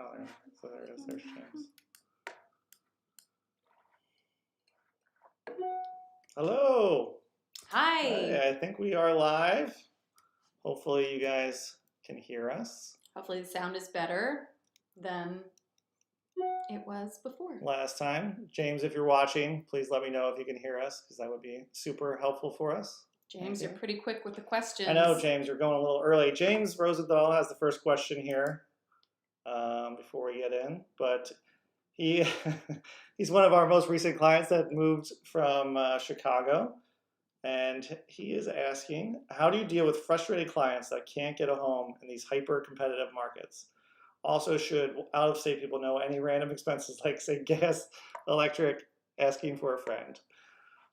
Oh, so there it is. There's James. Hello. Hi. Hi. I think we are live. Hopefully you guys can hear us. Hopefully the sound is better than it was before. Last time. James, if you're watching, please let me know if you can hear us, because that would be super helpful for us. James, you're pretty quick with the questions. I know, James, you're going a little early. James Rosenthal has the first question here before we get in, but he's one of our most recent clients that moved from Chicago, and he is asking, how do you deal with frustrated clients that can't get a home in these hyper-competitive markets? Also, should out-of-state people know any random expenses like, say, gas, electric, asking for a friend?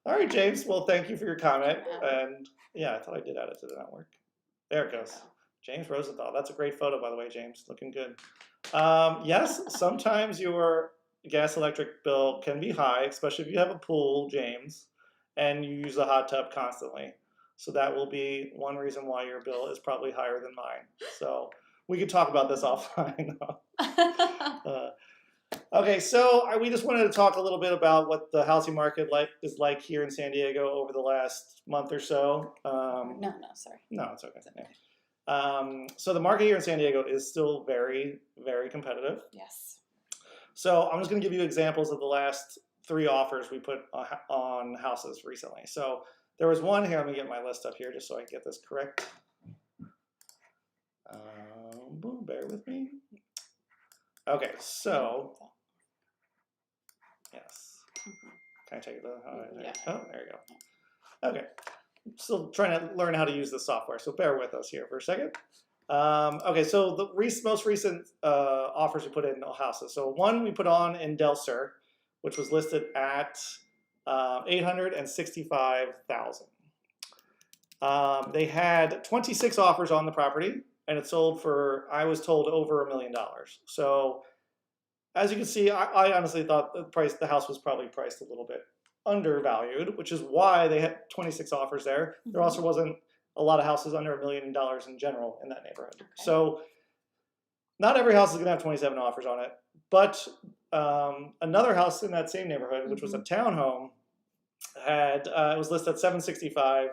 All right, James. Well, thank you for your comment. And yeah, I thought I did add it to the network. There it goes. James Rosenthal. That's a great photo, by the way, James. Looking good. Yes, sometimes your gas electric bill can be high, especially if you have a pool, James, and you use the hot tub constantly. So that will be one reason why your bill is probably higher than mine. So we could talk about this offline. Okay, so we just wanted to talk a little bit about what the housing market is like here in San Diego over the last month or so. Sorry. No, it's okay. It's okay. So the market here in San Diego is still very, very competitive. Yes. So I'm just going to give you examples of the last 3 offers we put on houses recently. So there was one here. Let me get my list up here just so I can get this correct. Bear with me. Okay, so yes. Can I take it? Yeah. Oh, there you go. Okay. Still trying to learn how to use the software, so bear with us here for a second. Okay, so the most recent offers we put in houses. So one we put on in Del Sur, which was listed at $865,000. They had 26 offers on the property, and it sold for, I was told, over $1 million. So as you can see, I honestly thought the house was probably priced a little bit undervalued, which is why they had 26 offers there. Mm-hmm. There also wasn't a lot of houses under $1 million in general in that neighborhood. Okay. So not every house is going to have 27 offers on it, but another house in that same neighborhood, which was a townhome, had it was listed at $765,000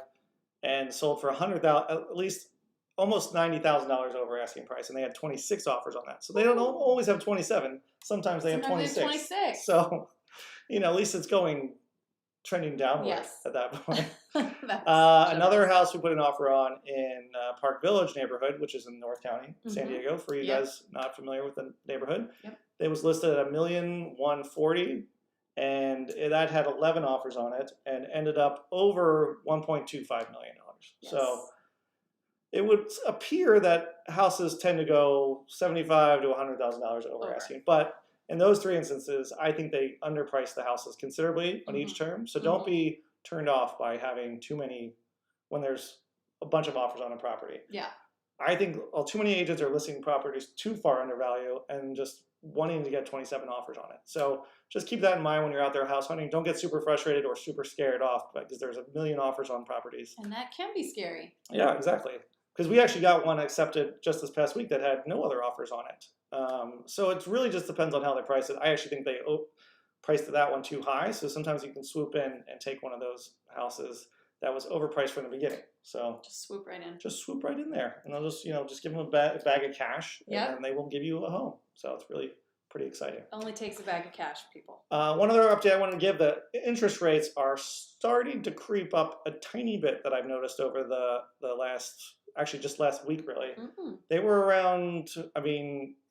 and sold for $100,000, at least almost $90,000 over asking price, and they had 26 offers on that. So they don't always have 27. Sometimes they have 26. So, at least it's trending downward at that point. Another house we put an offer on in Park Village neighborhood, which is in North County, San Diego. For you guys not familiar with the neighborhood, it was listed at $1,140,000, and that had 11 offers on it, and ended up over $1.25 million. Yes. So it would appear that houses tend to go $75,000 to $100,000 over asking, but in those 3 instances, I think they underpriced the houses considerably on each term. So don't be turned off by having too many when there's a bunch of offers on a property. Yeah. I think too many agents are listing properties too far under value and just wanting to get 27 offers on it. So just keep that in mind when you're out there house hunting. Don't get super frustrated or super scared off because there's 1 million offers on properties. And that can be scary. Yeah, exactly. Because we actually got one accepted just this past week that had no other offers on it. So it really just depends on how they price it. I actually think they priced that one too high. So sometimes you can swoop in and take one of those houses that was overpriced from the beginning. So just swoop right in. Just swoop right in there, and they'll just give them a bag of cash, and then they will give you a home. So it's really pretty exciting. It only takes a bag of cash, people. One other update I want to give: the interest rates are starting to creep up a tiny bit that I've noticed over the last. Actually, just last week, really. Mm-hmm. They were around,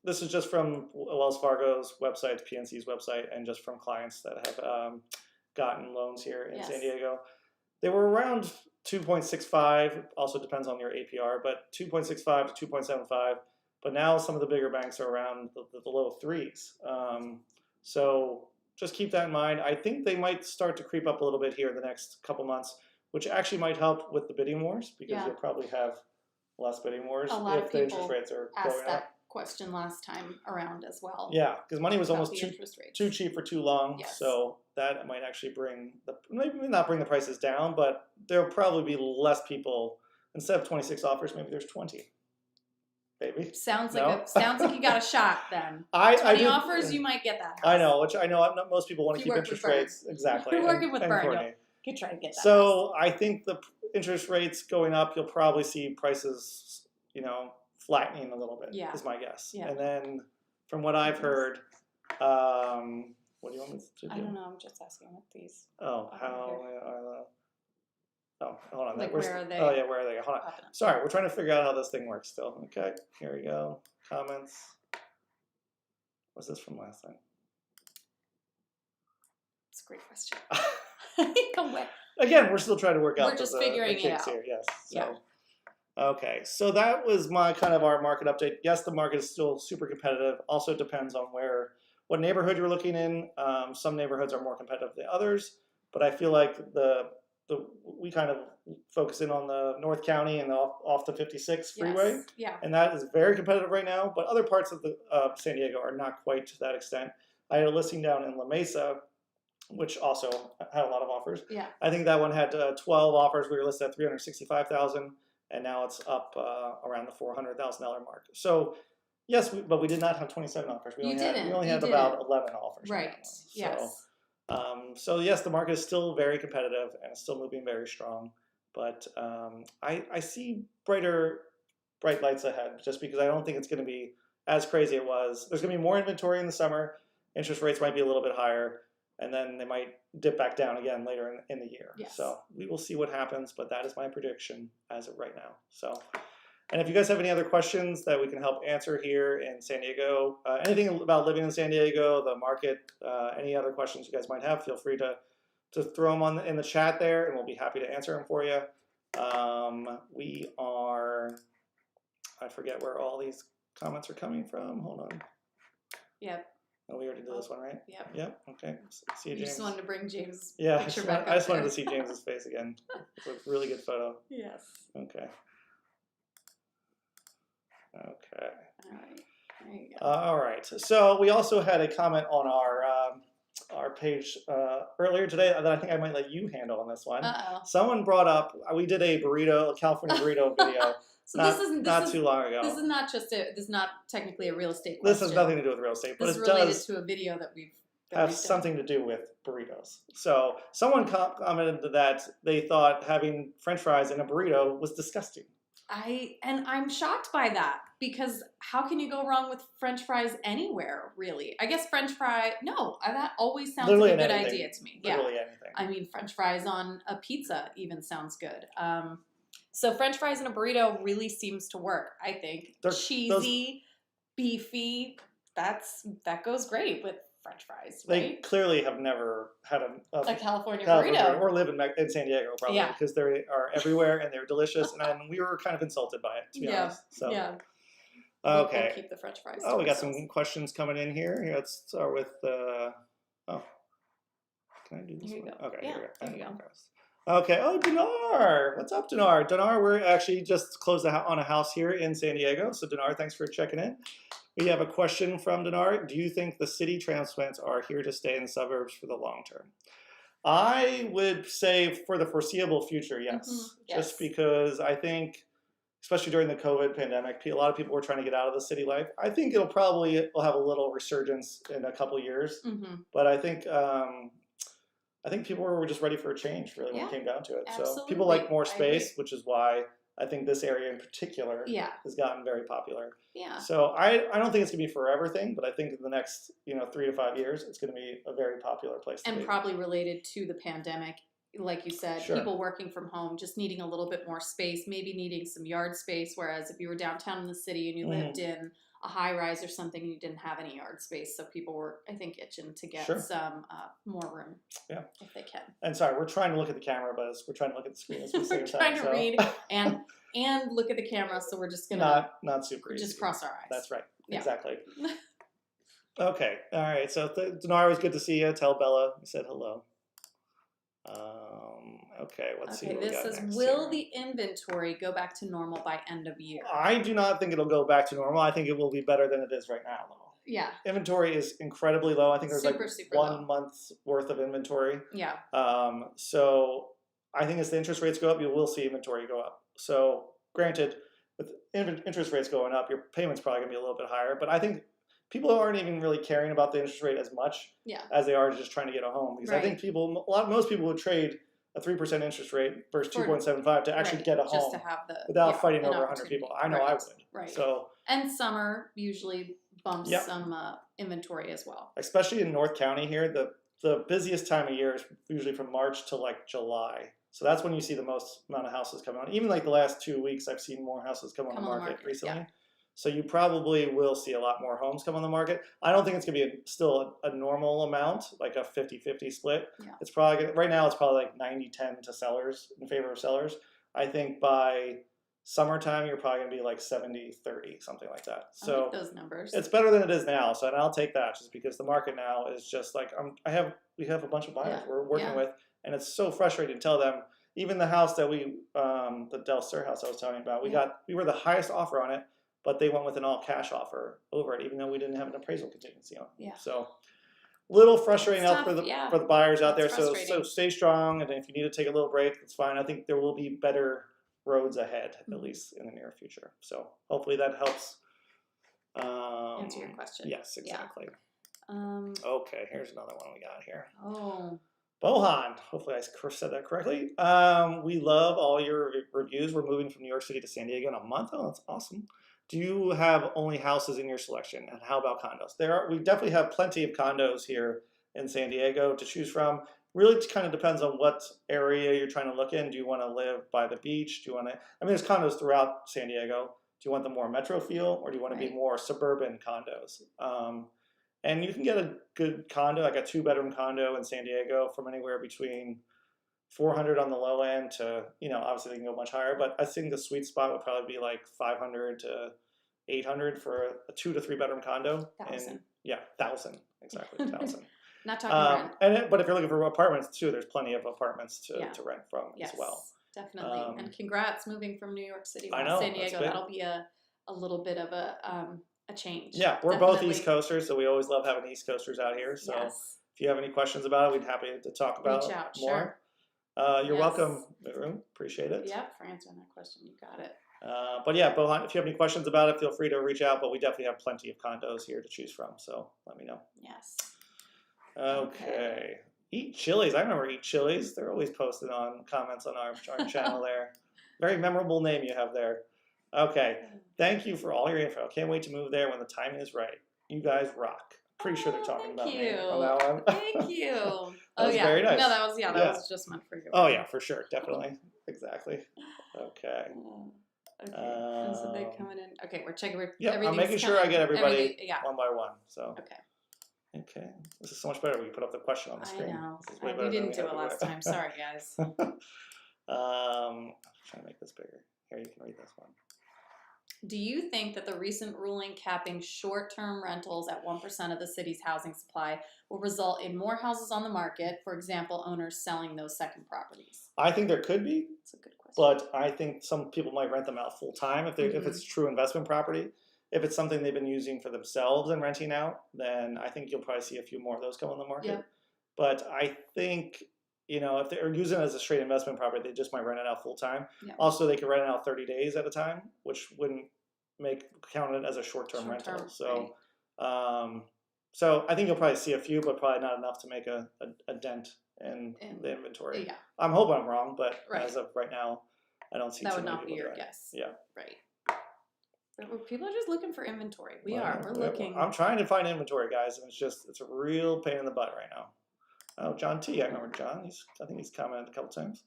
this is just from Wells Fargo's website, PNC's website, and just from clients that have gotten loans here in San Diego. They were around 2.65, also depends on your APR, but 2.65 to 2.75. But now some of the bigger banks are around the low 3s. So just keep that in mind. I think they might start to creep up a little bit here in the next couple months, which actually might help with the bidding wars because you'll probably have less bidding wars if the interest rates are going up. That question last time around as well. Yeah, because money was almost too cheap for too long. Yes. So that might actually maybe not bring the prices down, but there'll probably be less people. Instead of 26 offers, maybe there's 20. maybe. Sounds No? like you got a shot then. I 20 do, offers, you might get that house. I know, which I know most people want to You keep work with interest Bern. rates. Exactly. You're working with and Bern, Courtney. you could try to get that house. So I think the interest rates going up, you'll probably see prices, flattening a little bit, Yeah. is my guess. Yeah. And then from what I've heard, what do you want me to do? I don't know, I'm just asking what these. Oh, hold on. Like, Where's- where are they? Oh, yeah, where are they? Hold on. popping up? Sorry, we're trying to figure out how this thing works still. Okay, here we go. Comments. What's this from last time? It's a great question. Come with. Again, we're still trying to work out. We're just the figuring it kinks out. Here. Yes. So. Yeah. Okay, so that was our market update. Yes, the market is still super competitive. Also depends on what neighborhood you're looking in. Some neighborhoods are more competitive than others, but I feel like we kind of focus in on the North County and off the 56 freeway, Yes. Yeah. and that is very competitive right now. But other parts of San Diego are not quite to that extent. I had a listing down in La Mesa, which also had a lot of offers. Yeah. I think that one had 12 offers. We were listed at $365,000. And now it's up around the $400,000 mark. So yes, but we did not have 27 offers. We only had about 11 offers. Right. Yes. So yes, the market is still very competitive and it's still moving very strong. But I see bright lights ahead, just because I don't think it's going to be as crazy as it was. There's going to be more inventory in the summer. Interest rates might be a little bit higher, and then they might dip back down again later in the year. Yes. So we will see what happens, but that is my prediction as of right now. So, and if you guys have any other questions that we can help answer here in San Diego, anything about living in San Diego, the market, any other questions you guys might have, feel free to throw them in the chat there, and we'll be happy to answer them for you. I forget where all these comments are coming from. Hold on. Yep. Oh, we already did this one, right? Yep. Yep. Okay. See you, You James. just wanted to bring James' Yeah, picture back up I just wanted there. to see James's face again. It's a really good photo. Yes. Okay. Okay. All right. There you go. All right. So we also had a comment on our page earlier today that I think I might let you handle on this one. Uh-oh. Someone brought up, we did a California burrito video. So not too long ago. This is not just this is not technically a real estate This question. has nothing to do with real estate, but This it is related does to a video that we've have done. something to do with burritos. So someone commented that they thought having French fries in a burrito was disgusting. I'm shocked by that, because how can you go wrong with French fries anywhere, really? I guess French fry. No, that always sounds Literally like a good anything. idea to me. Literally Yeah. anything. I mean, French fries on a pizza even sounds good. So French fries in a burrito really seems to work, I think. They're- Cheesy, beefy. That goes great with French fries, They right? clearly have never had A California California burrito. or live in San Diego, probably, Yeah. because they are everywhere and they're delicious, and we were kind of insulted by it, to be honest. So, Yeah. okay. We'll keep the French fries. Oh, we got ourselves. some questions coming in here. Here, let's start with can I do this Here you one? go. Okay, Yeah, here we there you go. go. Okay. Oh, Dinar. What's up, Dinar? Dinar, we're actually just closed on a house here in San Diego. So, Dinar, thanks for checking in. We have a question from Dinar. Do you think the city transplants are here to stay in the suburbs for the long term? I would say for the foreseeable future, yes. Yes. Just because I think, especially during the COVID pandemic, a lot of people were trying to get out of the city life. I think will have a little resurgence in a couple years. Mm-hmm. But I think people were just ready for a change, really, when it came down to it. Absolutely. So people like more I space, agree. which is why I think this area in particular has gotten very popular. Yeah. So I don't think it's going to be a forever thing, but I think in the next 3 to 5 years, it's going to be a very popular place to be. And probably related to the pandemic, like you said, Sure. people working from home, just needing a little bit more space, maybe needing some yard space. Whereas if you were downtown in the city and you lived in a high rise or something and you didn't have any yard space, so people were, I think, itching to get Sure. some more room, if they can. And sorry, we're trying to look at the camera, but we're trying to look at the screen at the same We're time. trying to read and look at the camera, so we're just gonna not super easy. just cross our eyes. That's right. Yeah. Exactly. Okay. All right. So Dinar, it was good to see you. Tell Bella we said hello. Okay. Let's see. Okay, What we this got says, next will here. the inventory go back to normal by end of year? I do not think it'll go back to normal. I think it will be better than it is right now, though. Yeah. Inventory is incredibly low. I think there's Super, like super 1 low. month's worth of inventory. Yeah. So I think as the interest rates go up, you will see inventory go up. So granted, with interest rates going up, your payment's probably gonna be a little bit higher. But I think people aren't even really caring about the interest rate as much Yeah. as they are just trying to get a home. Because I think Right. most people would trade a 3% interest rate versus For- 2.75 to actually Right. get a Just home to have the without yeah, fighting an over 100 opportunity. people. I know I Right. would. Right. So And summer usually bumps Yep. some inventory as well. especially in North County here, the busiest time of year is usually from March to like July. So that's when you see the most amount of houses coming on. Even like the last 2 weeks, I've seen more houses come on the market recently. Yeah. So you probably will see a lot more homes come on the market. I don't think it's going to be still a normal amount, like a 50-50 split. Yeah. It's probably right now it's probably like 90-10 to sellers, in favor of sellers. I think by summertime you're probably going to be like 70-30, something like that. I So like those numbers. it's better than it is now. So and I'll take that just because the market now is just like we have a bunch of buyers Yeah. we're working Yeah. with, and it's so frustrating to tell them. Even the house that the Del Sur house I was telling you about, we were the highest offer on it, but they went with an all cash offer over it, even though we didn't have an appraisal contingency on it. Yeah. So little frustrating It's out tough, for the buyers out That's there. So frustrating. stay strong, and if you need to take a little break, it's fine. I think there will be better roads ahead, at Mhm. least in the near future. So hopefully that helps. Answer your question. Yes, exactly. Yeah. Okay, here's another one we got here. Oh. Bohan, hopefully I said that correctly. We love all your reviews. We're moving from New York City to San Diego in a month. Oh, that's awesome. Do you have only houses in your selection? And how about condos? We definitely have plenty of condos here in San Diego to choose from. Really kind of depends on what area you're trying to look in. Do you want to live by the beach? Do you want to, I mean, there's condos throughout San Diego. Do you want the more metro feel, or do you want to be Right. more suburban condos? And you can get a good condo, like a 2-bedroom condo in San Diego, from anywhere between 400 on the low end to, obviously they can go much higher, but I think the sweet spot would probably be like 500 to 800 for a 2 to 3 bedroom condo. 1,000. Yeah, 1,000, exactly, 1,000. Not talking rent. But if you're looking for apartments too, there's plenty of apartments to rent from Yes, as well. definitely. And congrats moving from New York City to I know, San that's Diego. big. That'll be a little bit of a change. Yeah, we're both Definitely. East Coasters, so we always love having East Coasters out here. So Yes. if you have any questions about it, we'd be happy to talk about Reach out, more. sure. You're Yes. welcome, Maroon. Appreciate it. Yep, for answering that question. You got it. But yeah, Bohan, if you have any questions about it, feel free to reach out. But we definitely have plenty of condos here to choose from, so let me know. Yes. Okay. Eat Chili's. I remember Eat Chili's. They're always posted on comments on our channel there. Very memorable name you have there. Okay. Thank you for all your info. Can't wait to move there when the timing is right. You guys rock. Pretty sure they're talking about me on that one. Thank you. That was very nice. No, that was just meant for you. Oh yeah, for sure, definitely, exactly. Okay. Okay. And so they're coming in. Okay, we're checking. Yeah, I'm making sure I get everybody one by one. So. Okay. Okay. This is so much better when you put up the question on the screen. I know. This is way We better than didn't do had it last before. time. Sorry, guys. I'm trying to make this bigger. Here, you can read this one. Do you think that the recent ruling capping short-term rentals at 1% of the city's housing supply will result in more houses on the market, for example, owners selling those second properties? I think there could be. That's a good question. But I think some people might rent them out full time if it's true investment property. If it's something they've been using for themselves and renting out, then I think you'll probably see a few more of those come on the market. Yep. But I think, if they're using it as a straight investment property, they just might rent it out full time. Yep. Also, they could rent it out 30 days at a time, which wouldn't count it as a short-term rental. So, right. So I think you'll probably see a few, but probably not enough to make a dent in the inventory. Yeah. I'm hoping I'm wrong, but Right. as of right now, I don't see That too would many not be people your doing it. guess. Yeah. Right. But people are just looking for inventory. We're Yeah, looking. I'm trying to find inventory, guys, and it's a real pain in the butt right now. Oh, John T. I remember John. I think he's commented a couple times.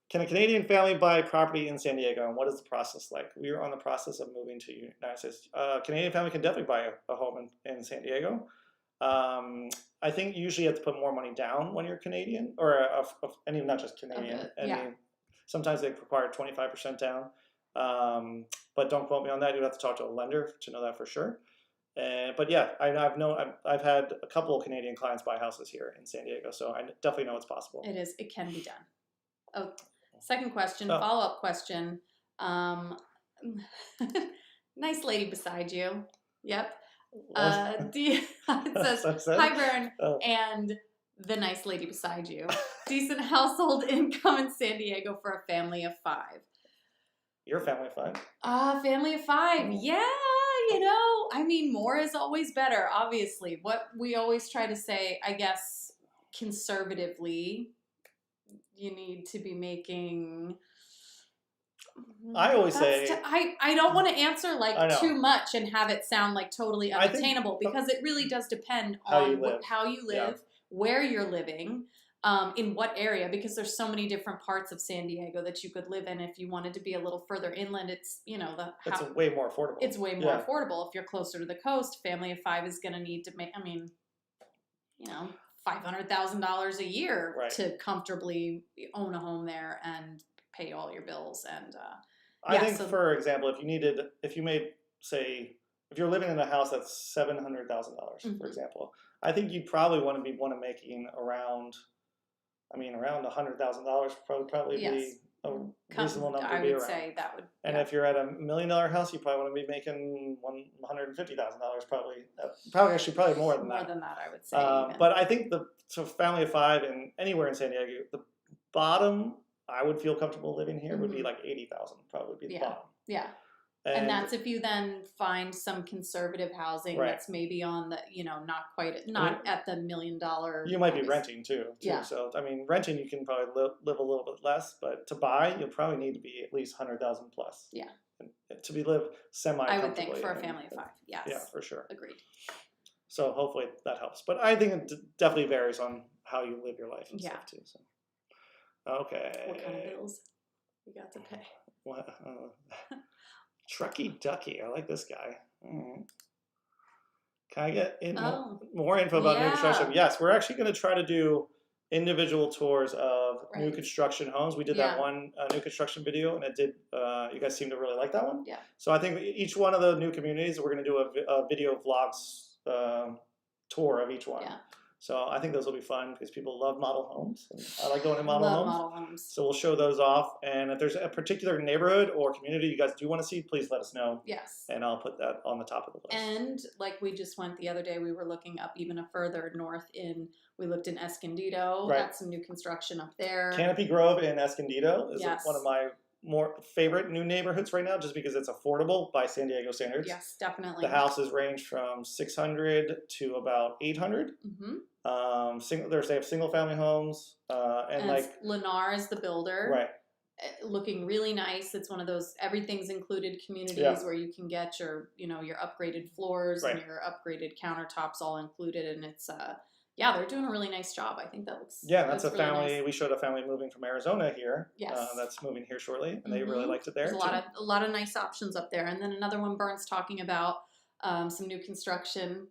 Can a Canadian family buy property in San Diego, and what is the process like? We are on the process of moving to the United States. Canadian family can definitely buy a home in San Diego. I think usually you have to put more money down when you're Canadian, or not just Canadian. Sometimes they require 25% down. But don't quote me on that. You'd have to talk to a lender to know that for sure. But yeah, I've had a couple of Canadian clients buy houses here in San Diego, so I definitely know it's possible. It is. It can be done. Oh, second question, follow-up question. Nice lady beside you. Yep. It says, "Hi, Bern, and the nice lady beside you. Decent household income in San Diego for a family of 5." You're a family of 5. Family of 5. Yeah, I mean, more is always better, obviously. What we always try to say, I guess, conservatively, you need to be making. I always say I don't want to answer I like know. too much and have it sound like totally I think unattainable, because it really does depend how on you live. how you Yeah. live, where you're living, in what area, because there's so many different parts of San Diego that you could live in. If you wanted to be a little further inland, it's It's way more affordable. it's way more affordable. If you're closer to the coast, family of 5 is going to need to make, I mean, $500,000 a year to comfortably own a home there and pay all your bills. And I think, for example, if you're living in a house that's $700,000, for example, I think you probably want to making around $100,000 probably be a reasonable number to be around. I would say that would. And if you're at $1 million house, you probably want to be making $150,000 probably. Probably more than that. More than that, I would say. But I think family of 5 and anywhere in San Diego, the bottom I would feel comfortable living here would be like 80,000, probably be the bottom. Yeah. And that's if you then find some conservative housing that's maybe on the, not at the $1 million. You might be renting too. Yeah. So, I mean, renting, you can probably live a little bit less, but to buy, you'll probably need to be at least 100,000 plus. Yeah. To live semi-comfortably. I would think for a family of 5. Yes. Yeah, for sure. Agreed. So hopefully that helps. But I think it definitely varies on how you live your life and stuff too. So. Okay. What kind of bills you got to pay? What? Trucky Ducky. I like this guy. Right. Can I get more info about new construction? Yes, we're actually going to try to do individual tours of new construction homes. We did that one new construction video, and it did. You guys seem to really like that one. Yeah. So I think each one of the new communities, we're going to do a video vlogs tour of each one. Yeah. So I think those will be fun because people love model homes. And I like going to model homes. So we'll show those off. And if there's a particular neighborhood or community you guys do want to see, please let us know. Yes. And I'll put that on the top of the list. And like we just went the other day, we were looking up even a further north we looked in Escondido. Right. Got some new construction up there. Canopy Grove in Escondido is one of my more favorite new neighborhoods right now, just because it's affordable by San Diego standards. Yes, definitely. The houses range from 600 to about 800. Mm-hmm. They have single family homes, and like Lennar is the builder, right? Looking really nice. It's one of those everything's included communities where you can get your your upgraded floors and your upgraded countertops all included, and it's they're doing a really nice job. I think that looks that's a really family. Nice. We showed a family moving from Arizona here. Yes, that's moving here shortly, and they really liked it there. There's a lot of nice options up there, and then another one Bern's talking about some new construction.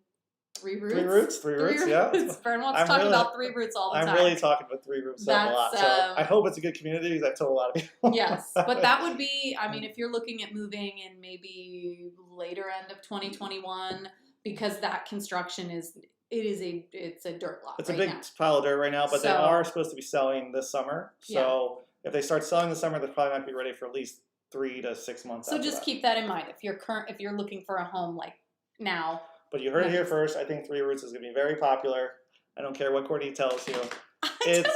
3 Roots. Three roots. Yeah. Bern wants to talk about 3 Roots all the time. I'm really talking about 3 Roots a lot. So I hope it's a good community because I've told a lot of people. Yes, but that would be. I mean, if you're looking at moving in maybe later end of 2021, because that construction it's a dirt lot. It's a big pile of dirt right now, but they are supposed to be selling this summer. So if they start selling this summer, they probably might be ready for at least 3 to 6 months. So just keep that in mind if you're looking for a home like now. But you heard it here first. I think 3 Roots is going to be very popular. I don't care what Courtney tells you. It's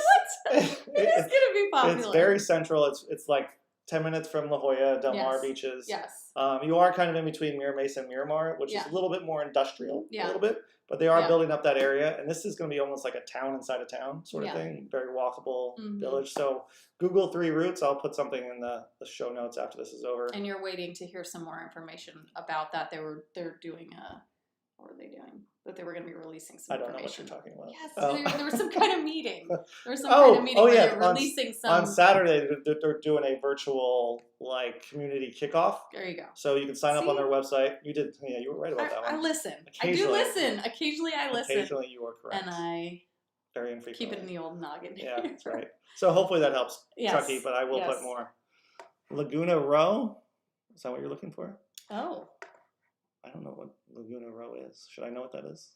going to be popular. It's very central. It's like 10 minutes from La Jolla, Del Mar beaches. Yes. You are kind of in between Mira Mesa and Miramar, which is a little bit more industrial, a little bit. But they are building up that area, and this is going to be almost like a town inside a town sort of thing. Very walkable village. So Google 3 Roots. I'll put something in the show notes after this is over. And you're waiting to hear some more information about that. They're doing what were they doing? That they were going to be releasing some information. I don't know what you're talking about. Yes, there was some kind of meeting. There was some kind of meeting where they're releasing some. On Saturday, they're doing a virtual community kickoff. There you go. So you can sign up on their website. You did, you were right about that one. I listen. I do listen. Occasionally I listen. Occasionally you are correct. And I very infrequently keep it in the old noggin. Yeah, that's right. So hopefully that helps, Chucky, but I will put more. Laguna Row? Is that what you're looking for? Oh. I don't know what Laguna Row is. Should I know what that is?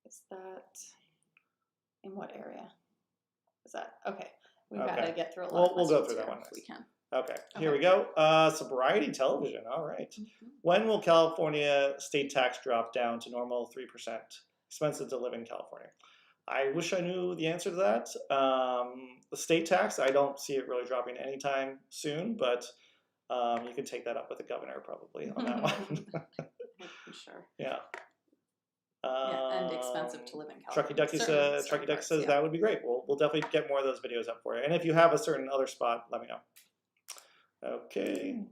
Is that in what area? Is that okay? We've got to get through a lot. We'll go through that one next. We can. Okay, here we go. Sobriety television. All right. When will California state tax drop down to normal 3%? Expensive to live in California. I wish I knew the answer to that. The state tax, I don't see it really dropping anytime soon, but You can take that up with the governor probably on that one. I'm sure. Yeah. Yeah, and expensive to live in Trucky California. Ducky Certain says, Trucky Ducky parts, says yeah. that would be great. We'll definitely get more of those videos up for you. And if you have a certain other spot, let me know. Okay.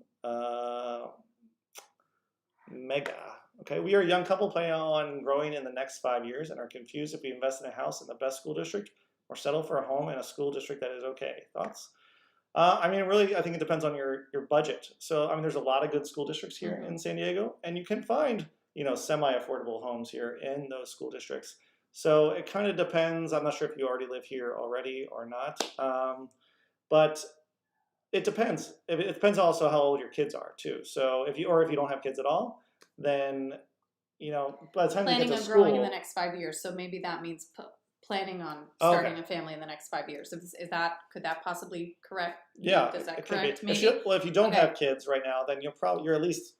Mega. Okay, we are a young couple planning on growing in the next 5 years and are confused if we invest in a house in the best school district or settle for a home in a school district that is okay. Thoughts? I mean, really, I think it depends on your budget. So, I mean, there's a lot of good school districts here in San Diego, and you can find, semi-affordable homes here in those school districts. So it kind of depends. I'm not sure if you already live here already or not, but it depends. It depends also how old your kids are too. So if you don't have kids at all, then by the time you get Planning to on school, growing in the next 5 years, so maybe that means planning on starting Okay. a family in the next 5 years. Could that possibly correct? Yeah, Is that it could correct? be. Maybe. If you don't Okay. have kids right now, then you're at least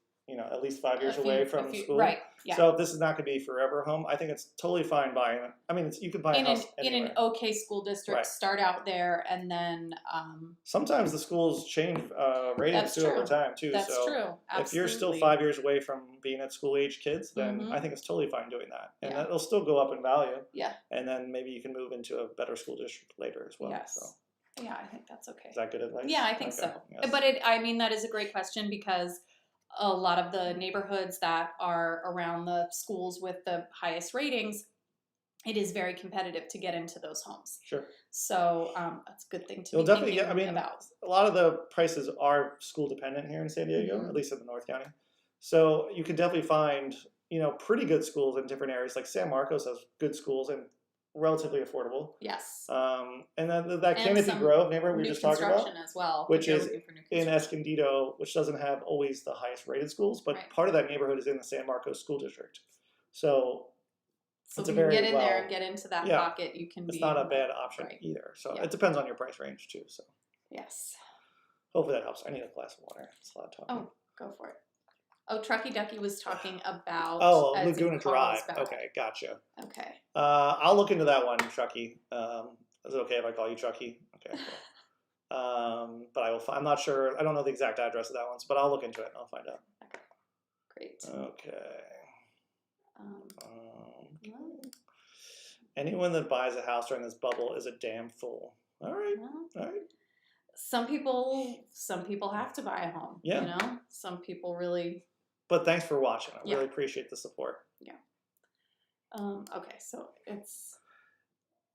5 years away from school. Right. Yeah. So if this is not going to be forever home, I think it's totally fine buying. I mean, you can buy a house in anywhere. an okay school district, Right. start out there, and then. Sometimes the schools change ratings That's too true. over time too. That's so true. Absolutely. if you're still 5 years away from being at school age kids, then Mhm. I think it's totally fine doing that, and Yeah. it'll still go up in value. Yeah. And then maybe you can move into a better school district later as well. Yes. So Yeah, I think that's okay. is that good advice? Yeah, I think Okay. so. Yes. But that is a great question because a lot of the neighborhoods that are around the schools with the highest ratings, it is very competitive to get into those homes. Sure. So that's a good thing to You'll be definitely thinking get. I mean, about. a lot of the prices are school dependent here in San Diego, Mhm. at least in the North County. So you can definitely find pretty good schools in different areas. Like San Marcos has good schools and relatively affordable. Yes. And then that Canopy some Grove neighborhood we were New just talking about, construction as well, which if you're is looking for new in construction. Escondido, which doesn't have always the highest rated schools, but Right. part of that neighborhood is in the San Marcos School District. So So it's if a you can very get in there well- and get into that yeah, pocket, you can it's be not a bad option right. either. So Yeah. it depends on your price range too. So Yes. hopefully that helps. I need a glass of water. It's a lot of talking. Oh, go for it. Oh, Trucky Ducky was talking about as in Laguna Drive. Carlsbad. Okay, gotcha. Okay. I'll look into that one, Trucky. Is it okay if I call you Trucky? Okay. Cool. But I will. I'm not sure. I don't know the exact address of that one, but I'll look into it and I'll find out. Okay. Great. Okay. Well, Anyone that buys a house during this bubble is a damn fool. All right. well, All right. some people have to buy a home. Yeah. You know, some people really. But thanks for watching. I Yeah. really appreciate the support. Okay, so it's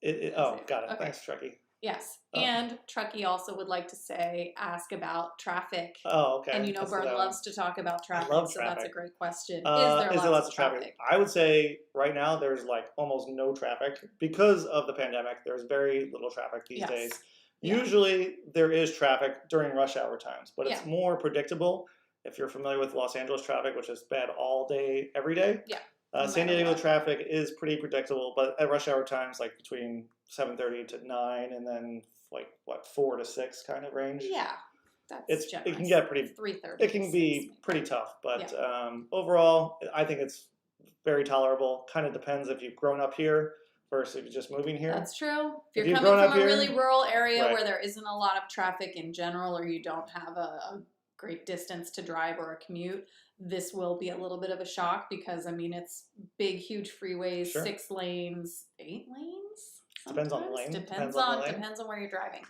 Got it. Okay. Thanks, Trucky. yes, Oh. and Trucky also would like to ask about traffic. Oh, okay. And Let's do Bern that loves to talk about traffic, love so that's a traffic. great question. Is Is there there lots of traffic? I would say right now there's like almost no traffic because of the pandemic. There's very little traffic these Yes. days. Yeah. Usually there is traffic during rush hour times, but it's Yeah. more predictable. If you're familiar with Los Angeles traffic, which is bad all day, every day. Yeah. San matter Diego what. traffic is pretty predictable, but at rush hour times, like between 7:30 to 9, and then like 4 to 6 kind of range. Yeah, that's It generous. can get pretty 3:30. it can be pretty tough, but overall, I think it's very tolerable. Kind of depends if you've grown up here versus if you're just moving here. That's true. If If you've you're coming grown from up a here- really rural area Right. where there isn't a lot of traffic in general, or you don't have a great distance to drive or a commute, this will be a little bit of a shock because I mean it's big, huge freeways, Sure. 6 lanes, 8 lanes. Depends on the sometimes. lane. Depends on on the lane. depends on where you're driving.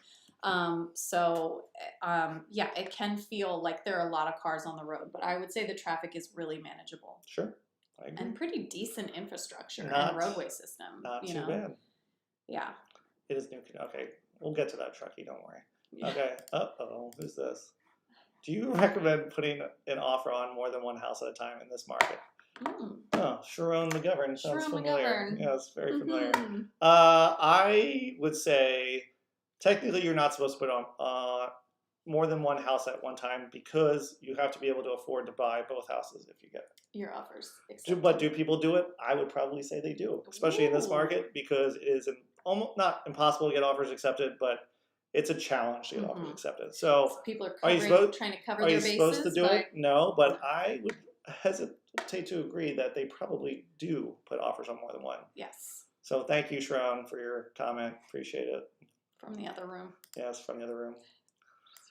Yeah, it can feel like there are a lot of cars on the road, but I would say the traffic is really manageable Sure, I agree. and pretty decent infrastructure Not- and roadway system. Not you too know? bad. Yeah. It is new. Okay, we'll get to that, Trucky. Don't worry. Yeah. Okay. Who's this? Do you recommend putting an offer on more than one house at a time in this market? Mm. Oh, Sharon McGovern sounds Sharon familiar. McGovern. Yeah, it's very familiar. Mhm. I would say technically you're not supposed to put on more than one house at one time because you have to be able to afford to buy both houses if you get it. Your offers. accepted. But do people do it? I would probably say they do, especially in this Ooh. market because it is almost not impossible to get offers accepted, but it's a change to get offers Mhm. accepted. So People are, Are you trying to cover are their you bases. supposed to do by- it? No, but I would hesitate to agree that they probably do put offers on more than one. Yes, So thank you, Sharon, for your comment. Appreciate it. from the other room. Yes, from the other room.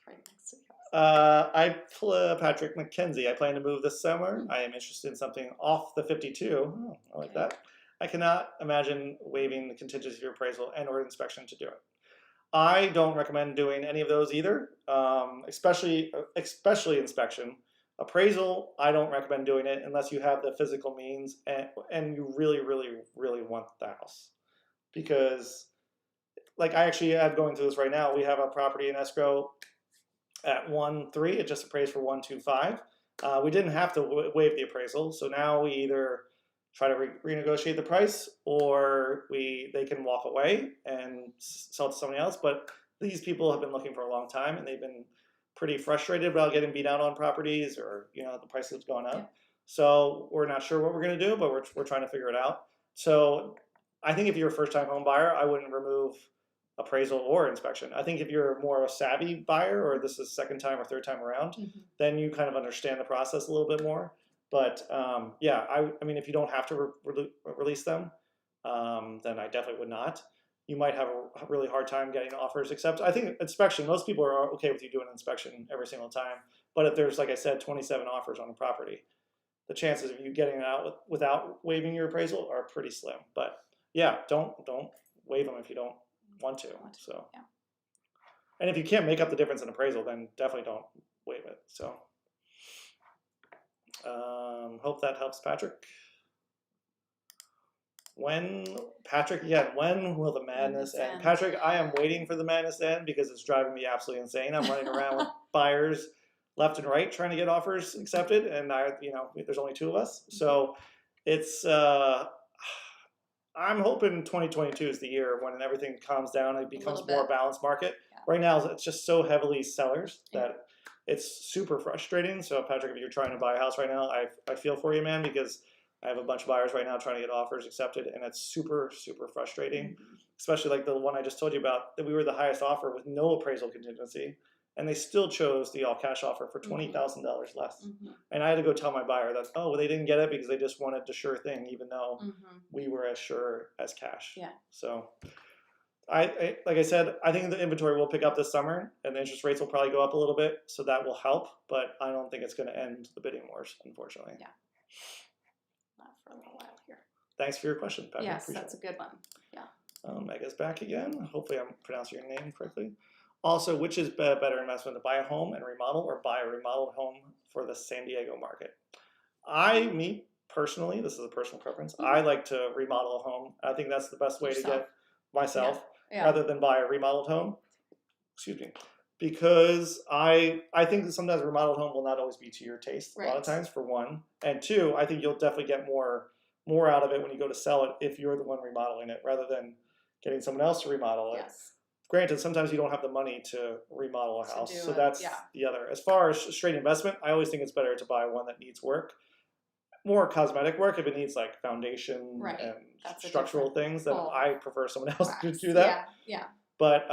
right next to the house. Patrick McKenzie. I plan to move this summer. Hmm. I am interested in something off the 52. Oh, I like Okay. that. I cannot imagine waiving the contingency of appraisal and or inspection to do it. I don't recommend doing any of those either, especially inspection. Appraisal, I don't recommend doing it unless you have the physical means and you really, really, really want the house. Because, like, I actually have going through this right now. We have a property in escrow at 1.3. It just appraised for 1.25. We didn't have to waive the appraisal, so now we either try to renegotiate the price, or they can walk away and sell it to somebody else. But these people have been looking for a long time, and they've been pretty frustrated about getting beat out on properties, or the prices have gone up. Yeah. So we're not sure what we're going to do, but we're trying to figure it out. So I think if you're a first-time home buyer, I wouldn't remove appraisal or inspection. I think if you're more a savvy buyer, or this is second time or third time around, then you kind of understand the process a little bit more. But yeah, I mean, if you don't have to release them, then I definitely would not. You might have a really hard time getting offers accepted. I think inspection, most people are okay with you doing an inspection every single time. But if there's, like I said, 27 offers on a property, the chances of you getting it out without waiving your appraisal are pretty slim. But yeah, don't waive them if you don't want to. So, yeah. And if you can't make up the difference in appraisal, then definitely don't waive it. So, hope that helps, Patrick. When will the madness end? Patrick, I am waiting for the madness to end because it's driving me absolutely insane. I'm running around with buyers left and right trying to get offers accepted, and there's only 2 of us, so it's. I'm hoping 2022 is the year when everything calms down and it becomes more balanced market. Yeah. Right now, it's just so heavily sellers that it's super frustrating. So, Patrick, if you're trying to buy a house right now, I feel for you, man, because I have a bunch of buyers right now trying to get offers accepted, and it's super, super frustrating. Especially like the one I just told you about, that we were the highest offer with no appraisal contingency, and they still chose the all-cash offer for $20,000 less. And I had to go tell my buyer that, they didn't get it because they just wanted the sure thing, even though we were as sure as cash. Yeah. So, I like I said, I think the inventory will pick up this summer, and the interest rates will probably go up a little bit, so that will help. But I don't think it's going to end the bidding wars, unfortunately. Yeah. Not for a little while here. Thanks for your question, Patrick. Yes, that's a good one. Yeah. Mega's back again. Hopefully I'm pronouncing your name correctly. Also, which is a better investment, to buy a home and remodel, or buy a remodeled home for the San Diego market? Me personally, this is a personal preference, I like to remodel a home. I think that's the best way to get myself, rather than buy a remodeled home. Excuse me. Because I think that sometimes a remodeled home will not always be to your taste a lot of times, for one. And 2, I think you'll definitely get more out of it when you go to sell it if you're the one remodeling it, rather than getting someone else to remodel it. Yes. Granted, sometimes you don't have the money to remodel a house, so that's the other. As far as straight investment, I always think it's better to buy one that needs work, more cosmetic work. If it needs like foundation and structural things, then I prefer someone else to do that. Yeah. But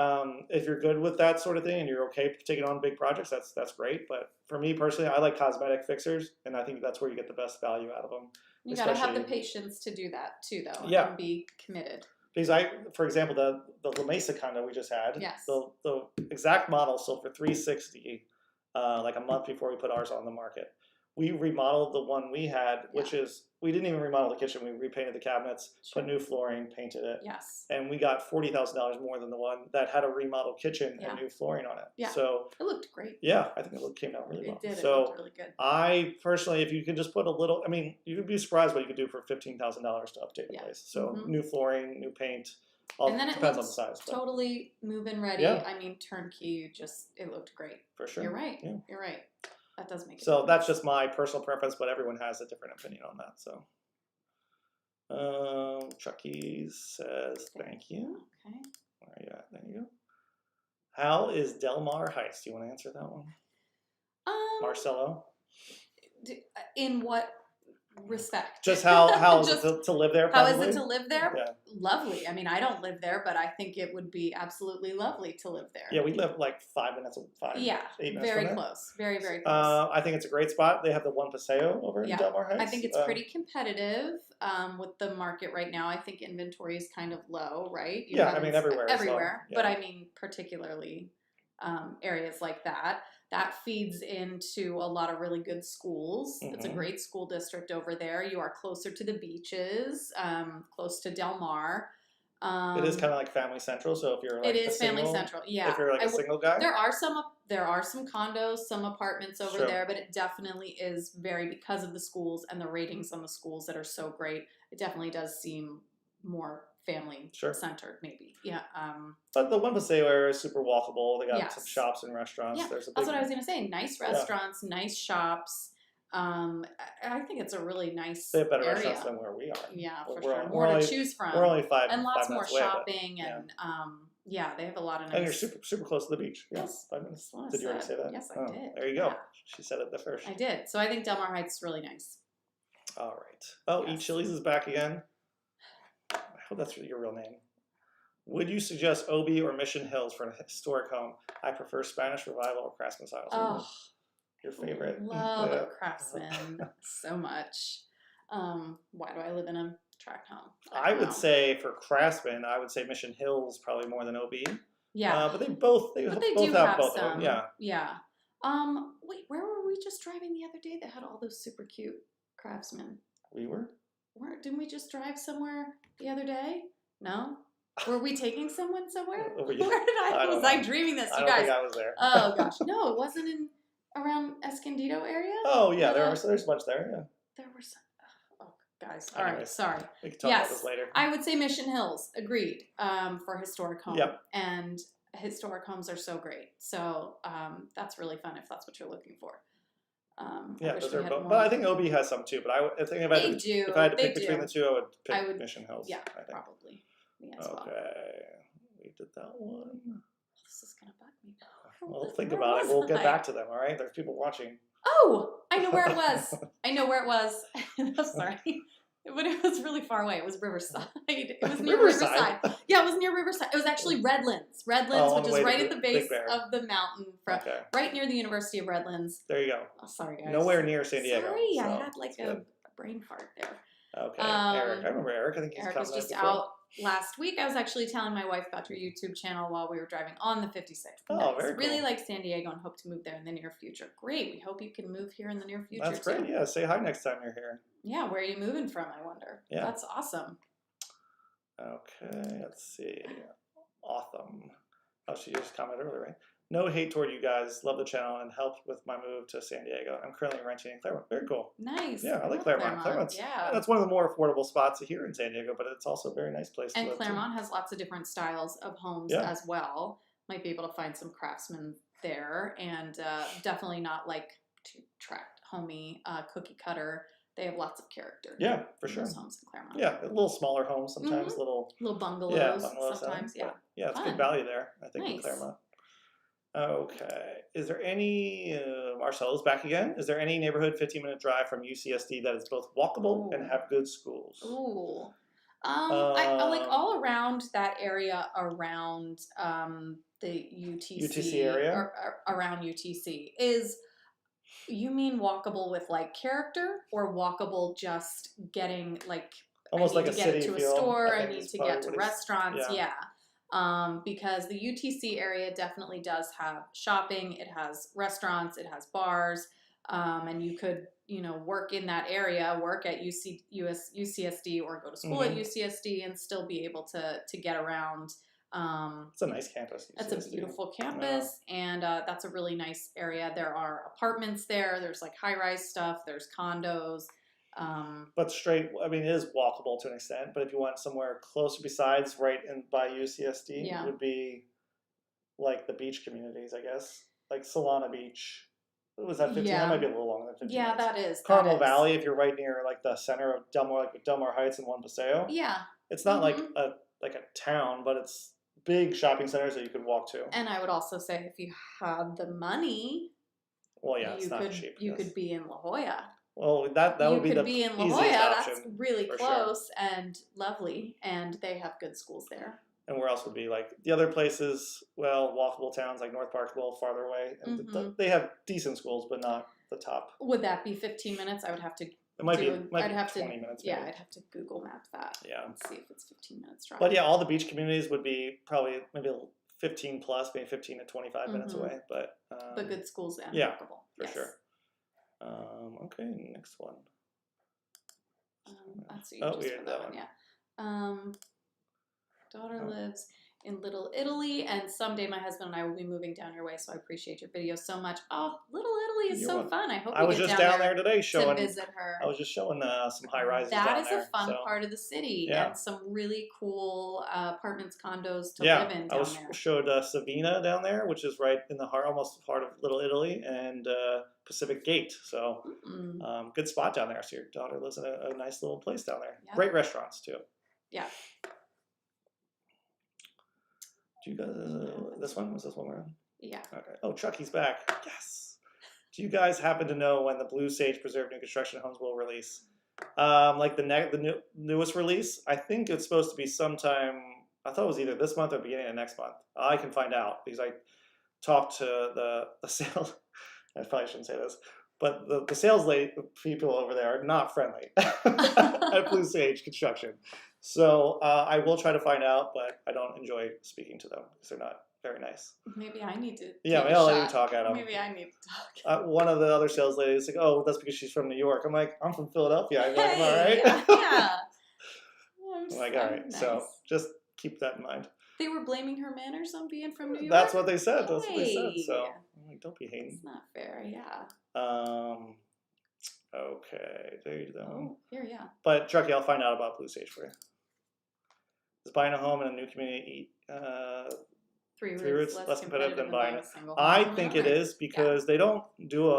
if you're good with that sort of thing and you're okay taking on big projects, that's great. But for me personally, I like cosmetic fixers, and I think that's where you get the best value out of them. You got to have the patience to do that too, though, and be committed. Because for example, the La Mesa condo we just had, the exact model sold for $360, like a month before we put ours on the market. We remodeled the one we had, which is, we didn't even remodel the kitchen. We repainted the cabinets, put new flooring, painted it. Yes. And we got $40,000 more than the one that had a remodeled kitchen and new flooring on it. Yeah. So it looked great. Yeah, I think it came out really well. It did. So it looked really good. I personally, if you can just put a little, I mean, you'd be surprised what you could do for $15,000 to update the place. So new flooring, new paint. And then it depends on the size. Totally move-in ready. Yeah. I mean, turnkey. It looked great. For sure. You're right. Yeah. You're right. That does make it. So that's just my personal preference, but everyone has a different opinion on that. So, Chucky says thank you. Okay. Where are you at? There you go. How is Del Mar Heights? Do you want to answer that one? Marcelo. In what respect? Just how is it to live there? Probably? How is it to live there? Yeah. Lovely. I mean, I don't live there, but I think it would be absolutely lovely to live there. Yeah, we live like 8 minutes very close. Very, very close. I think it's a great spot. They have the One Paseo over in Del Mar Heights. I think it's pretty competitive with the market right now. I think inventory is kind of low, right? I mean, everywhere. Everywhere. Yeah. But I mean, particularly areas like that. That feeds into a lot of really good schools. It's a Mhm. great school district over there. You are closer to the beaches, close to Del Mar. It is kind of like family central. So if you're It like a is family single, central. Yeah, if you're like a single guy, there are some condos, some apartments over Sure. there, but it definitely is very, because of the schools and the ratings on the schools that are so great. It definitely does seem more family Sure. centered, maybe. Yeah. But the one Paseo area is super walkable. They got some Yes. shops and restaurants. Yeah, There's a that's big, what I was gonna say. Nice restaurants, nice shops. I think it's a really nice they have better area. restaurants than where we are. Yeah, for We're sure. only- More we're to only- choose from. We're only five And lots five more minutes away, but- shopping, and yeah, they have a lot of nice. And you're super close to the beach. Yeah, Yes, 5 minutes. that's what I Did you already said. say that? Yes, I Oh, did. there you go. Yeah. She said it the first. I did. So I think Del Mar Heights is really nice. All right. Oh, Eat Yes. Chili's is back again. I hope that's your real name. Would you suggest OB or Mission Hills for an historic home? I prefer Spanish Revival or Craftsman styles. Oh, Your favorite. love Yeah. Craftsman so much. Why do I live in a tract home? I don't would know. say for Craftsman, I would say Mission Hills probably more than OB. Yeah. But they both But they both do have have both of some. them. Yeah. Yeah. Wait, where were we just driving the other day that had all those super cute craftsmen? We were. Didn't we just drive somewhere the other day? No. Were we taking someone somewhere? Were Where you- did I don't was I know. dreaming this? I You don't guys. think I was there. Oh gosh, no, it wasn't in around Escondido area. Oh yeah, Yeah. there's a bunch there. Yeah. There were some. Oh, guys. All right, Anyways. sorry. We can talk Yes. about this later. I would say Mission Hills. Agreed. For historic home. Yep. And historic homes are so great. So that's really fun if that's what you're looking for. I Yeah, wish those we are had both. more. But I think OB has some too. But I think if I They had to, do. if I had to They pick between do. the two, I would pick I would- Mission Hills. Yeah, I think. probably. Me as well. Okay, we did that one. This is gonna bug me. Well, think Where about it. was We'll get I? back to them. All right, there's people watching. Oh, I know where it was. I know where it was. I'm sorry. But it was really far away. It was Riverside. It was near Riverside. Yeah, it was near Riverside. It was actually Redlands. Redlands, on which the is way right to at the Big base Bear. of the mountain, Okay, right near the University of Redlands. there you go. Oh, sorry, guys. Nowhere near San Diego. Sorry, so I had like it's a good. brain fart there. Okay, Eric. I Um, remember Eric. I think he's Eric come was there just before. out last week. I was actually telling my wife about your YouTube channel while we were driving on the 56. Oh, very Really cool. like San Diego and hope to move there in the near future. Great. We hope you can move here in the near future That's too. great. Yeah, say hi next time you're here. Yeah, where are you moving from, I wonder? Yeah. That's awesome. Okay, let's see. Awesome. Oh, she just commented earlier, right? No hate toward you guys. Love the channel and helped with my move to San Diego. I'm currently renting in Claremont. Very cool. Nice. Yeah, I like Love Claremont. Claremont's Yeah. that's one of the more affordable spots here in San Diego, but it's also a very nice place to And live. Claremont has lots of different styles of homes Yeah. as well. Might be able to find some craftsmen there, and definitely not like too tract homey, cookie cutter. They have lots of character. Yeah, for in sure. those homes in Claremont. Yeah, a little smaller homes sometimes, Mhm. little Little bungalows, bungalows. sometimes. Yeah. but yeah, it's Fun. good value there. I think in Nice. Claremont. Okay, is there any Marcelo's back again? Is there any neighborhood 15-minute drive from UCSD that is both walkable and Ooh. have good schools? Ooh. I like all around that area around the UTC, UTC area? or around UTC is. You mean walkable with like character, or walkable just getting like Almost I like need a to get city to a feel. store, I think need is to probably get to what he's- restaurants, yeah. because the UTC area definitely does have shopping, it has restaurants, it has bars, and you could, work in that area, work at UCSD or go to school at Mhm. UCSD and still be able to get around. It's a nice campus. That's a UCSD. beautiful campus, and that's a really nice area. There are apartments there. There's like high-rise stuff. There's condos. But straight, I mean, it is walkable to an extent. But if you want somewhere closer, besides right in by UCSD, Yeah. it would be like the beach communities, I guess, like Solana Beach. Was that 15? Yeah. That might be a little longer than 15. Yeah, minutes. that is. Carmel that is. Valley, if you're right near like the center of Del Mar Heights and Juan Paseo. Yeah, It's not like Mhm. a town, but it's big shopping centers that you could walk to. and I would also say if you had the money, Well, yeah, it's you not could cheap. you yes. could be in La Jolla. Well, that You would be could the be in La easiest Jolla. That's option. really for sure. close and lovely, and they have good schools there. And where else would be like the other places? Well, walkable towns like North Park's a little farther away, and Mhm. they have decent schools, but not the top. Would that be 15 minutes? I would have to. It might do, be. Might I'd be have 20 to. minutes. Yeah, maybe. I'd have to Google Map that Yeah. and see if it's 15 minutes drive. But yeah, all the beach communities would be probably maybe 15 plus, maybe 15 to 25 minutes Mhm. away. But good schools and yeah, walkable. for Yes. sure. Okay, next one. That's what you Oh, just we did put that that one. one. Yeah. Daughter Oh. lives in Little Italy, and someday my husband and I will be moving down your way. So I appreciate your video so much. Oh, Little Italy is You're so welcome. fun. I hope I we was get just down down there today to showing. visit her. I was just showing some high rises That down is there. a fun so. part of the city, Yeah. and some really cool apartments, condos to Yeah, live in I down was there. showed Savina down there, which is right in the heart, almost heart of Little Italy, and Pacific Gate. So good spot down there. So your daughter lives in a nice little place down there. Yeah. Great restaurants too. Yeah. Do you guys? This one was this one we're on? Yeah. Okay. Oh, Chucky's back. Yes. Do you guys happen to know when the Blue Sage Preserve new construction homes will release? Like the newest release, I think it's supposed to be sometime. I thought it was either this month or beginning of next month. I can find out because I talked to the sales. I probably shouldn't say this, but the sales people over there are not friendly at Blue Sage Construction. So I will try to find out, but I don't enjoy speaking to them because they're not very nice. Maybe I need to. Yeah, take I'll a let you shot. talk at them. Maybe I need to talk. One of the other sales ladies like, "Oh, that's because she's from New York." I'm like, "I'm from Philadelphia." I'm like, "Am I right?" Yeah. I'm like, all right. Nice. So just keep that in mind. They were blaming her manners on being from New York. That's what they said. That's what they said. Hey. So I'm like, don't be hating. It's not fair. Yeah. Okay. There you go. Oh, here, yeah. But Chucky, I'll find out about Blue Sage for you. Is buying a home in a new community Three Three roots less competitive than buying a single I home. think Really? it is because they don't do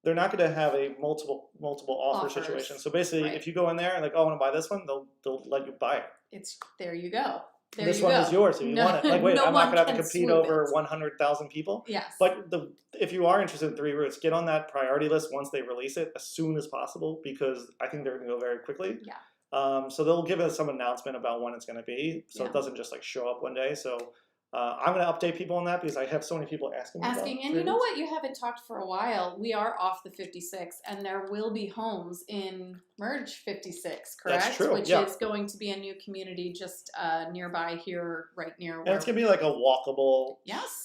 they're not going to have a multiple offer Offers. situation. So basically, Right. if you go in there and like, oh, I want to buy this one, they'll let you buy it. It's there. You go. There This you one go. is yours if you want it. Like, wait, no I'm not one going to have to can compete swoop over it. 100,000 people. Yes. But if you are interested in Three Roots, get on that priority list once they release it as soon as possible because I think they're going to go very quickly. Yeah. So they'll give us some announcement about when it's going to be, so it doesn't just like show up one day. So I'm going to update people on that because I have so many people asking me about And Three you know Roots. what? You haven't talked for a while. We are off the 56, and there will be homes in Merge 56, correct? That's true, Which yeah. is going to be a new community just nearby here, right near And where. it's going to be like a walkable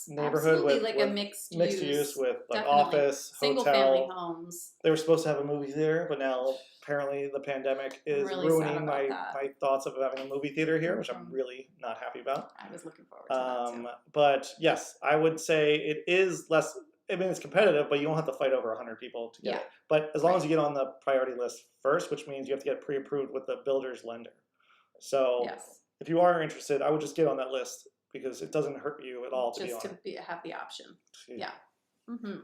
neighborhood absolutely, with like a mixed use with like definitely. office, Single hotel. family homes. They were supposed to have a movie theater, but now apparently the pandemic is Really ruining sad my about that. thoughts of having a movie theater here, which I'm Mhm. really not happy about. I was looking forward to that too. But yes, I would say it is less. I mean, it's competitive, but you don't have to fight over 100 people to get it. But as long as you get on the priority list first, which means you have to get pre-approved with the builder's lender. So if you are interested, I would just get on that list because it doesn't hurt you at all to be on it. Have the option. See. Yeah. Mm-hmm.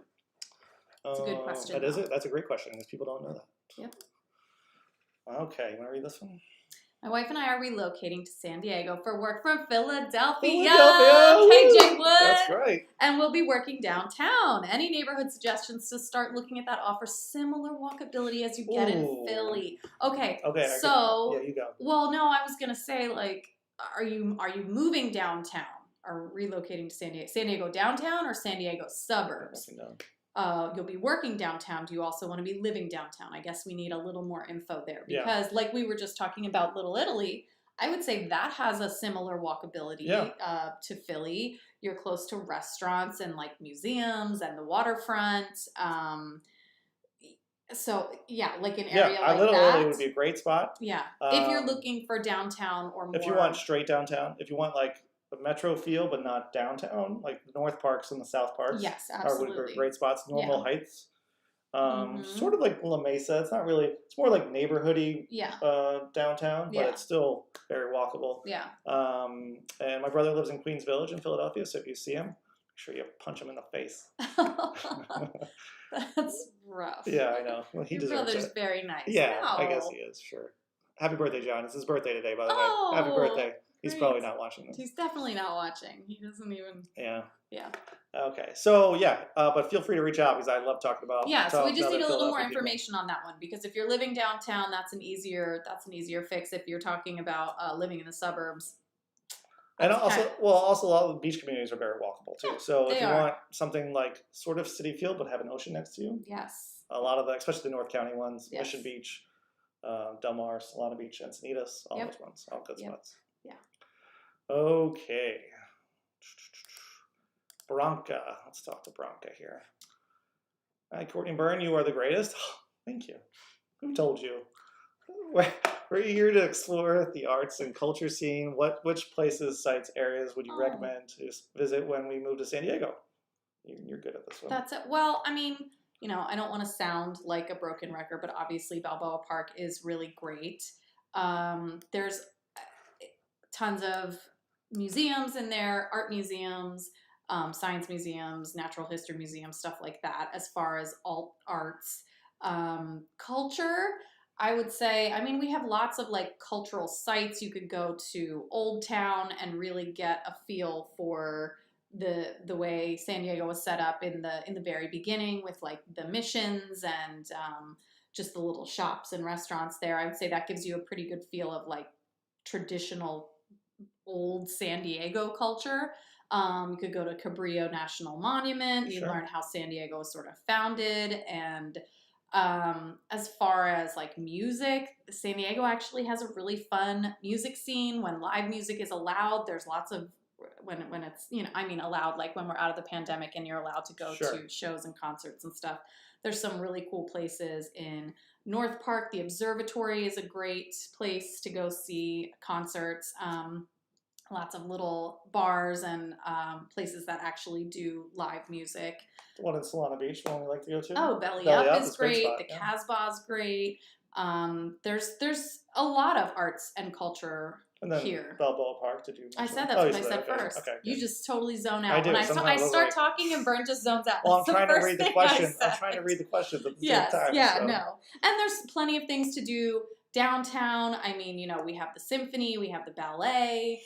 It's a good question. That is it. That's a great question because people don't know that. Yep. Okay, you want to read this one? My wife and I are relocating to San Diego for work from Philadelphia. Philadelphia! Hey, Jay Wood. That's right. And we'll be working downtown. Any neighborhood suggestions to start looking at that offer similar walkability as you get in Philly? Okay. So, yeah, you go. Well, no, I was gonna say like, are you moving downtown or relocating to San Diego downtown or San Diego suburbs? You'll be working downtown. Do you also want to be living downtown? I guess we need a little more info there because like we were just talking about Little Italy, I would say that has a similar walkability to Philly. You're close to restaurants and like museums and the waterfront. So yeah, like an area like Little that. Italy would be a great spot. Yeah, if you're looking for downtown or more. If you want straight downtown, if you want like a metro feel but not downtown, like the North Parks and the South Parks. Yes, absolutely. Are great spots. Normal Heights. Sort of like La Mesa. It's not really. It's more like neighborhoody. Downtown, but it's still very walkable. Yeah. And my brother lives in Queens Village in Philadelphia, so if you see him, make sure you punch him in the face. That's rough. Yeah, I know. Well, he Your deserves brother's it. very nice. Yeah, Wow. I guess he is. Sure. Happy birthday, John! It's his birthday today, by the way. Happy Oh, birthday. He's great. probably not watching this. He's definitely not watching. He doesn't even. Yeah. Yeah. Okay. So but feel free to reach out because I love talking about. Yeah. So we just need a little more people. information on that one because if you're living downtown, that's an easier fix. If you're talking about living in the suburbs. And also a lot of the beach communities are very walkable too. So if you want something like sort of city feel but have an ocean next to you. Yes. A lot of especially the North County ones, Mission Beach, Del Mar, Solana Beach, Encinitas, all those ones, all good spots. Yeah. Okay. Branca. Let's talk to Branca here. Hi, Courtney Bern, you are the greatest. Thank you. Who told you? We're here to explore the arts and culture scene. Which places, sites, areas would you recommend to visit when we move to San Diego? You're good at this one. That's it. Well, I mean, you know, I don't want to sound like a broken record, but obviously Balboa Park is really great. There's tons of museums in there, art museums, science museums, natural history museums, stuff like that. As far as alt arts, culture, I would say, I mean, we have lots of like cultural sites. You could go to Old Town and really get a feel for the way San Diego was set up in the very beginning with like the missions and just the little shops and restaurants there. I would say that gives you a pretty good feel of like traditional old San Diego culture. You could go to Cabrillo National Monument. You Sure. learn how San Diego was sort of founded. And as far as like music, San Diego actually has a really fun music scene. When live music is allowed, there's lots of when it's, you know, I mean allowed, like when we're out of the pandemic and you're allowed to go Sure. to shows and concerts and stuff. There's some really cool places in North Park. The Observatory is a great place to go see concerts. Lots of little bars and places that actually do live music. The one in Solana Beach, the one we like to go to. Oh, Belly Belly Up Up is is a great great. spot, The yeah. Casbah's great. There's a lot of arts and culture And then here. Balboa Park, did you I mention said that? that's Oh, what you I said said that, okay. first. Okay, You good. just totally zone out. I do. When I Sometimes I was start like- talking and Bern just zones out. Well, I'm That's the trying to first read the thing I question. I'm said. trying to read the questions at the Yes, same time. yeah, so. no. And there's plenty of things to do downtown. I mean, you know, we have the symphony, we have the ballet.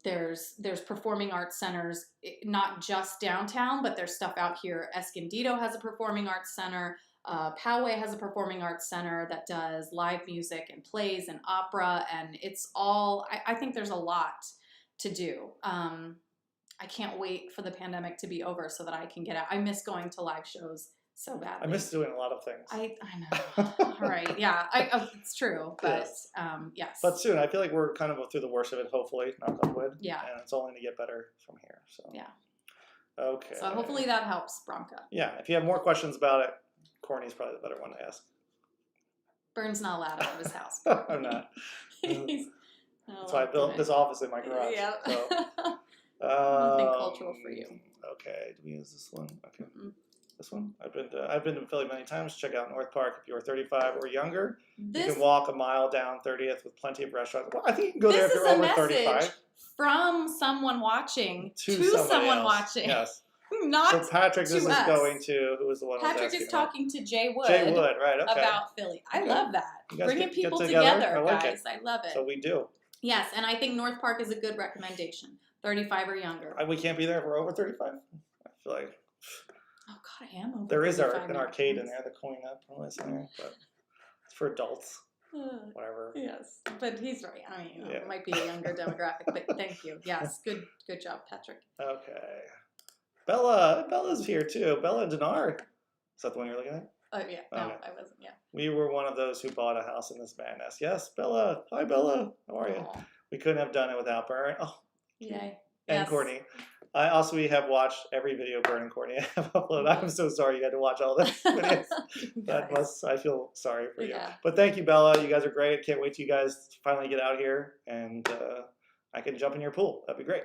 There's performing arts centers, not just downtown, but there's stuff out here. Escondido has a performing arts center. Poway has a performing arts center that does live music and plays and opera, and it's all, I think there's a lot to do. I can't wait for the pandemic to be over so that I can get out. I miss going to live shows so badly. I miss doing a lot of things. I know. All right. Yeah, it's true. But yes. But soon, I feel like we're kind of through the worst of it, hopefully, knock on wood. Yeah. And it's only going to get better from here. So. Yeah. Okay. So hopefully that helps, Branca. Yeah, if you have more questions about it, Courtney's probably the better one to ask. Bern's not allowed out of his house. I'm not. He's That's why I built this office in my garage. Yeah. So. Nothing cultural for you. Okay, do we use this one? Okay. Mm-mm. This one? I've been to Philly many times. Check out North Park if you are 35 or younger. You This can walk a mile down 30th with plenty of restaurants. Well, I think you can go there if this is you're a over message 35. from someone watching to somebody someone else. watching. Yes. Not So Patrick, this to is us. going to who was the one? who was Patrick asking is about? talking to Jay Wood, Jay Wood, right? Okay. about Philly. I Okay. love that. You guys Bringing get people together? together, I like guys. it. I love it. So we do. Yes, and I think North Park is a good recommendation. 35 or younger. We can't be there if we're over 35. I feel like Oh God, I am over. there is 35 an now. arcade in there, the Coin Up, but it's for adults. Uh, Whatever. yes, but he's right. I mean, you know, Yeah. it might be a younger demographic, but thank you. Yes, good job, Patrick. Okay. Bella's here too. Bella and Dinar. Is that the one you're looking at? Oh yeah, no, Okay. I wasn't. Yeah. We were one of those who bought a house in this madness. Yes, Bella. Hi, Bella. How are you? Aw, We couldn't have done it without Bern. Oh, yay. and Yes. Courtney. We have watched every video Bern and Courtney have uploaded. I'm so sorry you had to watch all this videos. I feel sorry for you. Yeah. But thank you, Bella. You guys are great. Can't wait till you guys finally get out here and I can jump in your pool. That'd be great.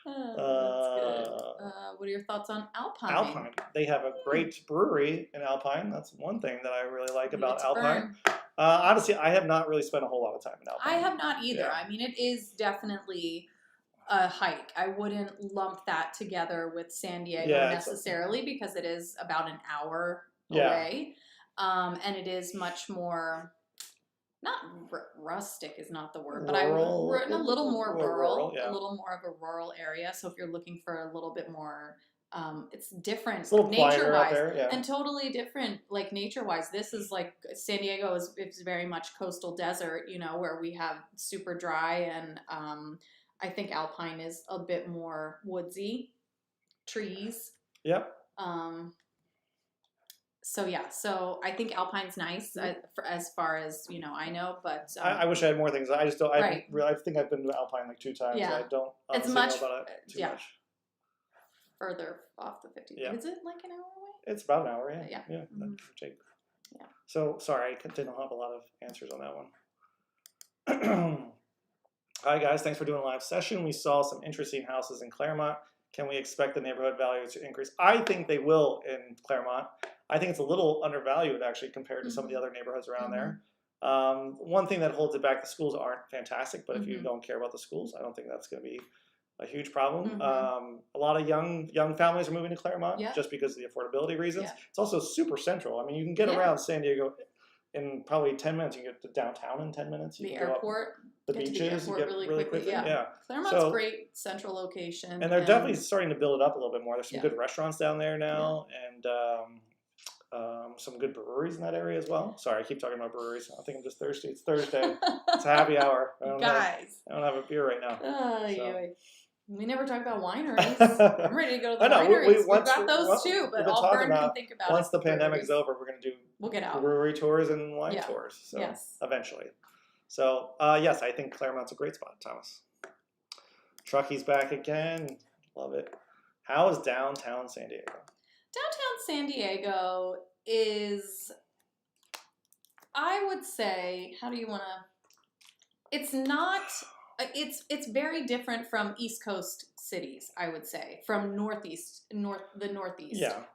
Oh, that's good. What are your thoughts on Alpine? Alpine. They have a great brewery in Alpine. That's one thing that I really like about It's Alpine. Bern. Honestly, I have not really spent a whole lot of time in Alpine. I have not either. Yeah. I mean, it is definitely a hike. I wouldn't lump that together with San Diego Yeah, it's- necessarily because it is about an hour Yeah. away. And it is much more, not rustic is not the word, but Rural. we're in a little more More rural, rural, yeah. a little more of a rural area. So if you're looking for a little bit more, it's different It's a little quieter out nature-wise. there. Yeah. And totally different, like nature-wise. This is like San Diego is it's very much coastal desert, you know, where we have super dry, and I think Alpine is a bit more woodsy, trees. Yep. So yeah, so I think Alpine's nice as far as I know, but I wish I had more things. I just don't. Right. I think I've been to Alpine like 2 times. Yeah. I don't It's honestly much know about it too yeah. much. Further off the 50. Yeah. Is it like an hour away? It's about an hour. Yeah. Yeah. Mhm. Yeah. So sorry, I didn't have a lot of answers on that one. Hi guys, thanks for doing a live session. We saw some interesting houses in Claremont. Can we expect the neighborhood value to increase? I think they will in Claremont. I think it's a little undervalued actually compared to some of the other neighborhoods around there. One thing that holds it back, the schools aren't fantastic, but if you don't care about the schools, I don't think that's going to be a huge problem. A lot of young families are moving to Claremont just because of the affordability reasons. It's also super central. I mean, you can get around San Diego in probably 10 minutes. You can get to downtown in 10 minutes. You the can airport. Go up the beaches, you get really quickly. Yeah. Claremont great central location. And they're definitely starting to build it up a little bit more. There's some good restaurants down there now, and some good breweries in that area as well. Sorry, I keep talking about breweries. I think I'm just thirsty. It's Thursday. It's a happy hour. I don't have a beer right now. We never talk about wineries. I'm ready to go to the wineries. We've got those too, but all Bern can think about once the pandemic's over, we're going to do brewery tours and wine tours. So eventually. So yes, I think Claremont's a great spot, Thomas. Trucky's back again. Love it. How is downtown San Diego? Downtown San Diego is, I would say, how do you want to? It's not. It's very different from East Coast cities, I would say, from the Northeast,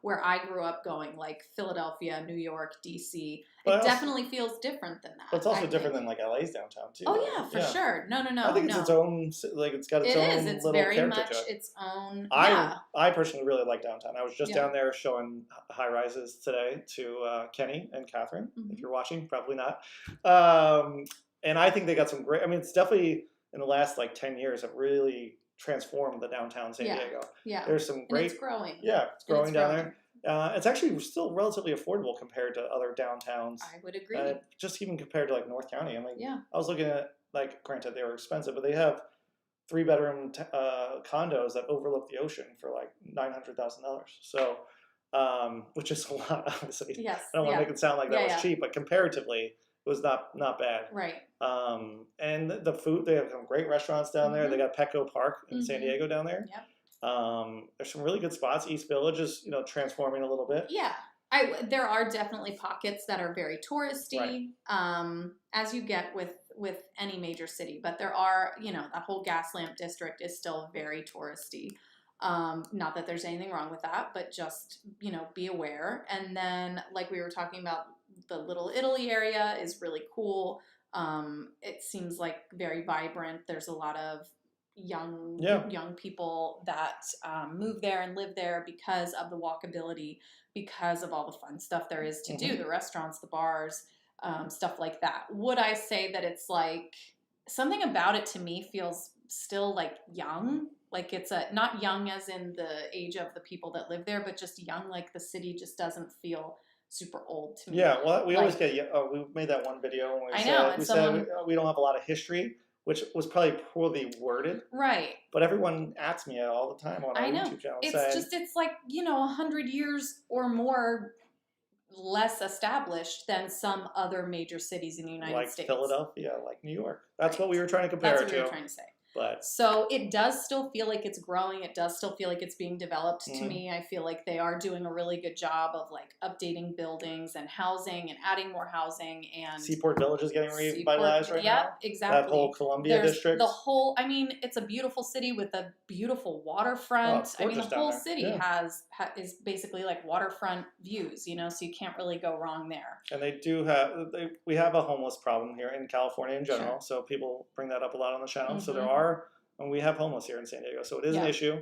where I grew up going, like Philadelphia, New York, DC. It definitely feels different than that. But it's also different than like LA's downtown too. Oh yeah, for sure. No. I think it's its own, like it's got its own It's little very character much to it. its own. I personally really like downtown. I was just down there showing high rises today to Kenny and Catherine. If you're watching, probably not. And I think they got some great. I mean, it's definitely in the last like 10 years have really transformed the downtown San Diego. Yeah. There's some great. And it's growing. Yeah, it's growing down there. It's actually still relatively affordable compared to other downtowns. I would agree. Just even compared to like North County. I mean, I was looking at, like, granted they were expensive, but they have 3-bedroom condos that overlook the ocean for like $900,000. So, which is a lot, obviously. Yes. I don't want to make it sound like that was cheap, but comparatively, it was not bad. Right. And the food, they have some great restaurants down there. They got Petco Park in San Diego down there. Yep. There's some really good spots. East Village is, transforming a little bit. Yeah. There are definitely pockets that are very touristy, as you get with any major city. But there are, that whole gas lamp district is still very touristy. Not that there's anything wrong with that, but just, be aware. And then, like we were talking about, the Little Italy area is really cool. It seems like very vibrant. There's a lot of young people that move there and live there because of the walkability, because of all the fun stuff there is to do, the restaurants, the bars, stuff like that. Would I say that it's like something about it to me feels still like young? Like it's not young as in the age of the people that live there, but just young, like the city just doesn't feel super old to me. Yeah, well, we always get, we made that one video and we said we don't have a lot of history, which was probably poorly worded. Right. But everyone asks me all the time on our YouTube channel. It's like, 100 years or more less established than some other major cities in the United States. Like Philadelphia, like New York. That's what we were trying to compare it to. That's what we were trying to say. But so it does still feel like it's growing. It does still feel like it's being developed to me. I feel like they are doing a really good job of like updating buildings and housing and adding more housing, and Seaport Village is getting revitalized right now. Yeah, exactly. That whole Columbia district. It's a beautiful city with a beautiful waterfront. The whole city is basically like waterfront views, so you can't really go wrong there. And they do we have a homeless problem here in California in general. So people bring that up a lot on the channel. So there are. And we have homeless here in San Diego, so it is an issue.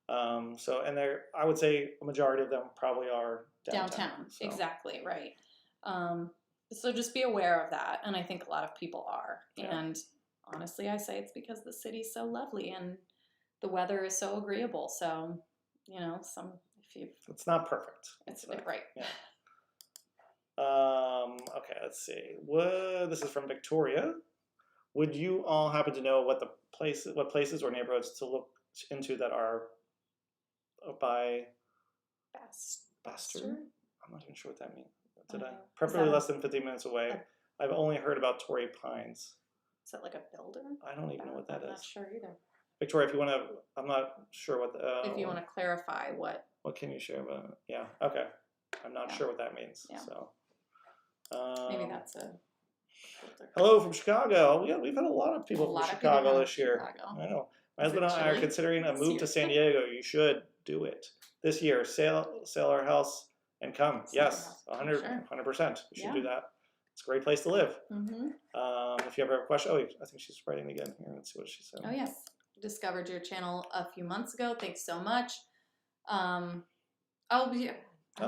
I would say a majority of them probably are downtown. So. Exactly, right. So just be aware of that, and I think a lot of people are. Yeah. And honestly, I say it's because the city's so lovely and the weather is so agreeable. So, it's not perfect. It's right. Yeah. Okay, let's see. This is from Victoria. Would you all happen to know what places or neighborhoods to look into that are by Baster? I'm I'm not even sure what that means. Okay. Preferably Is that- less than 15 minutes away. I've only heard about Torrey Pines. Is that like a builder? I don't even know what that I'm not is. sure either. Victoria, if you want to, I'm not sure what. If you want to clarify what. What can you share about it? Yeah. Okay. I'm not sure what that means. Yeah. So. Maybe that's a builder. Hello from Chicago. We've had a lot of people from Chicago this year. I know. My husband and I are considering a move to San Diego. You should do it this year. Sell our house and come. Yes, 100%. You should do that. It's a great place to live. If you ever have a question, I think she's writing again here. Let's see what she said. Oh yes, discovered your channel a few months ago. Thanks so much. I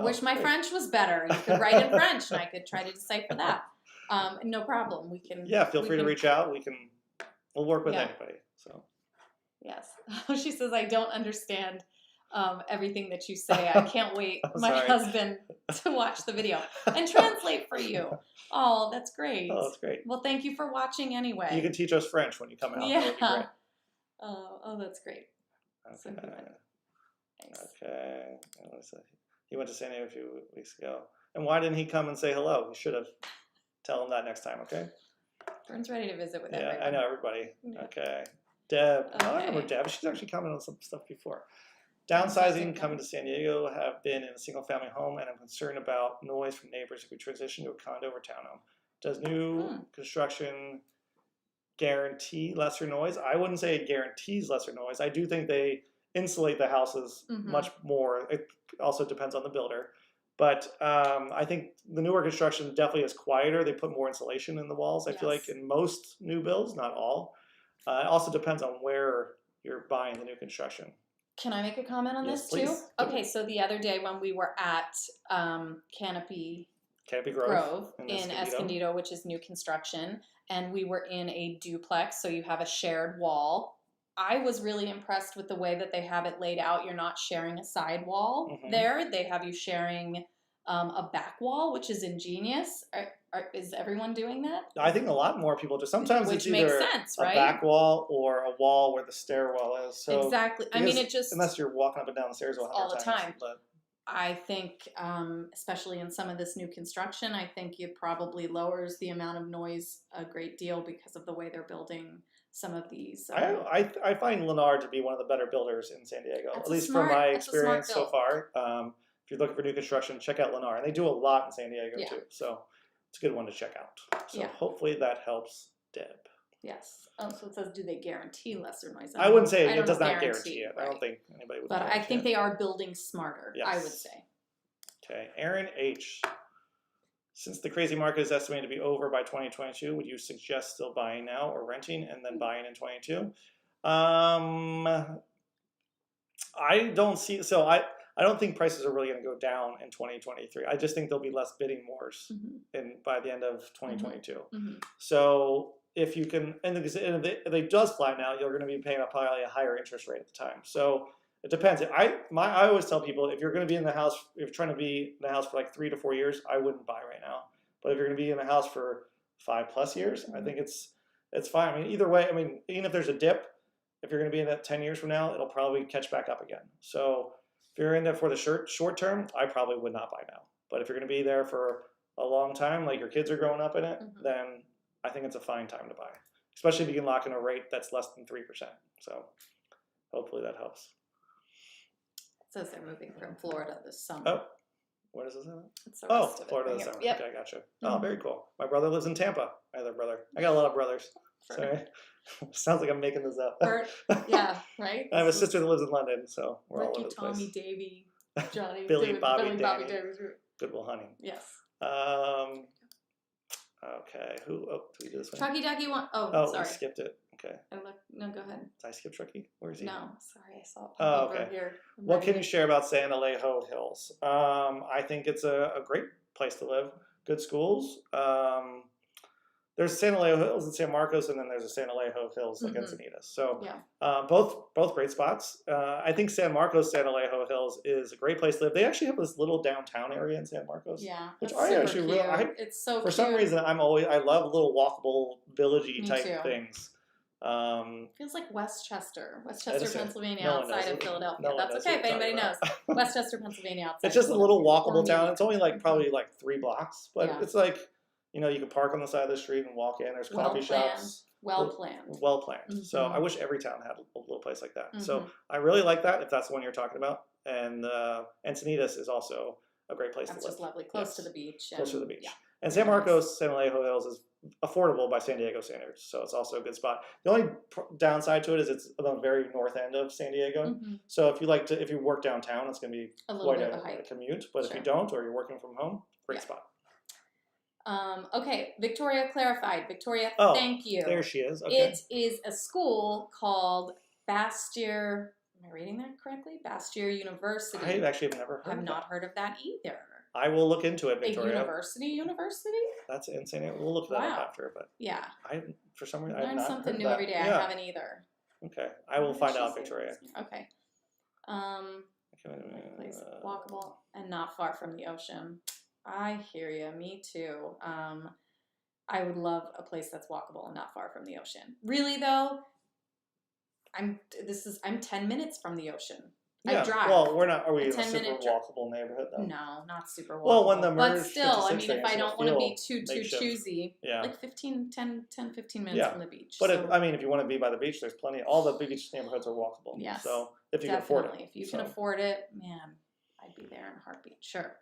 wish my French was better. You could write in French, and I could try to decipher that. No problem. We can. Yeah, feel free to reach out. We'll work with anybody. So. Yes. She says, I don't understand everything that you say. I can't wait my husband to watch the video and translate for you. Oh, that's great. Oh, that's great. Well, thank you for watching anyway. You can teach us French when you come out. Yeah. Oh, that's great. Okay. So thanks. Okay. He went to San Diego a few weeks ago. And why didn't he come and say hello? You should have. Tell him that next time, okay? Bern's ready to visit with everyone. Yeah, I know everybody. Yeah. Okay. Deb. Okay. I remember Deb. She's actually commented on some stuff before. Downsizing, coming to San Diego, have been in a single-family home, and I'm concerned about noise from neighbors if we transition to a condo or townhome. Does new construction guarantee lesser noise? I wouldn't say it guarantees lesser noise. I do think they insulate the houses much more. It also depends on the builder. But I think the newer construction definitely is quieter. They put more insulation in the walls, I feel like, in most new builds, not all. It also depends on where you're buying the new construction. Can I make a comment on this please. too? Okay, so the other day when we were at Canopy Grove in Escondido, which is new construction, and we were in a duplex, so you have a shared wall. I was really impressed with the way that they have it laid out. You're not sharing a side wall there. They have you sharing a back wall, which is ingenious. Is everyone doing that? I think a lot more people do. Sometimes Which it's either makes sense, a right? back wall or a wall where the stairwell is. So Exactly. I mean, it just... Unless you're walking up and down the stairs all the time. But I think, especially in some of this new construction, I think it probably lowers the amount of noise a great deal because of the way they're building some of these. I find Lennar to be one of the better builders in San Diego, at least from my experience so far. If you're looking for new construction, check out Lennar. And they do a lot in San Diego too. So it's a good one to check out. So hopefully that helps Deb. Yes. Oh, so it says, do they guarantee lesser noise? I wouldn't say it does not guarantee it. Right. I don't think anybody would. But I think they are building smarter, I would say. Okay. Aaron H. Since the crazy market is estimated to be over by 2022, would you suggest still buying now or renting and then buying in 22? I don't see. So I don't think prices are really going to go down in 2023. I just think there'll be less bidding wars by the end of 2022. So if you can, and if it does flatten out, you're going to be paying probably a higher interest rate at the time. So it depends. I always tell people, if you're going to be in the house, if you're trying to be in the house for like 3 to 4 years, I wouldn't buy right now. But if you're going to be in the house for 5+ years, I think it's fine. I mean, either way, I mean, even if there's a dip, if you're going to be in that 10 years from now, it'll probably catch back up again. So if you're in there for the short term, I probably would not buy now. But if you're going to be there for a long time, like your kids are growing up in it, then I think it's a fine time to buy, especially if you can lock in a rate that's less than 3%. So hopefully that helps. It says they're moving from Florida this summer. Oh, what is this? It's the rest of Florida it. this summer. Yep. Okay, gotcha. Oh, very cool. My brother lives in Tampa. I have a brother. I got a lot of brothers. Sorry. Sounds like I'm making this up. Yeah, right? I have a sister that lives in London, so we're all over the place. Tommy, Davey, Johnny, Billy, David, Bobby, Billy, Danny. David. Goodwill Hunting. Yes. Okay. Who? Oh, do we do this one? Trucky Ducky one. Oh, sorry. We skipped it. Okay. No, go ahead. Did I skip Trucky? Where is he? No, sorry, I saw it okay. over here. What can you share about San Alejo Hills? I think it's a great place to live. Good schools. There's San Alejo Hills and San Marcos, and then there's a San Alejo Hills like Encinitas. So both great spots. I think San Marcos, San Alejo Hills is a great place to live. They actually have this little downtown area in San Marcos. Yeah, which I actually really. It's so for some reason I love little walkable villagey type things. Feels like Westchester, Edison. Pennsylvania, No one knows outside of it. Philadelphia. No one That's knows okay what if you're anybody talking knows. about. Westchester, Pennsylvania, outside. It's just of a little Philadelphia. walkable Or town. maybe. It's only like Mhm. probably like 3 blocks, but Yeah. it's like, you know, you can park on the side of the street and walk in. There's Well coffee planned. shops. Well planned. Well planned. So I Mhm. wish every town had a little place like that. So Mhm. I really like that if that's the one you're talking about. And Encinitas is also a great place That's to live. just lovely, close Yes. to the beach. Close to and- the beach. Yeah. And Very San nice. Marcos, San Alejo Hills is affordable by San Diego standards, so it's also a good spot. The only downside to it is it's on the very north end of San Diego. Mhm. So if you work downtown, it's going to be A little quite bit of a a hike. commute. But if you Sure. don't, or you're working from home, great Yeah. spot. Okay, Victoria clarified. Victoria, Oh, thank you. There she is. Okay. It is a school called Bastyr. Am I reading that correctly? Bastyr University. I actually have never heard. have of not that. heard of that either. I will look into it, A Victoria. university? That's insane. We'll look that up Wow. after. But Yeah. for some reason, I've Learn not something heard new that. every day. I Yeah. haven't either. Okay. I will What did find she out, say? Victoria. Okay. Place walkable and not far from the ocean. I hear you. Me too. I would love a place that's walkable and not far from the ocean. Really though, I'm 10 minutes from the ocean. Yeah. I drive. Well, are we A in a 10-minute super walkable neighborhood though? No, not super walkable. Well, when the but merge still, I 56 mean, thing if is I gonna don't want to be feel too makeshift. choosy, Yeah. like 10, 15 minutes Yeah. from the beach. But so, I mean, if you want to be by the beach, there's plenty. All the beach neighborhoods are walkable. Yes, So if you definitely, can afford it. if you can afford it, man, I'd be there in a heartbeat. Sure.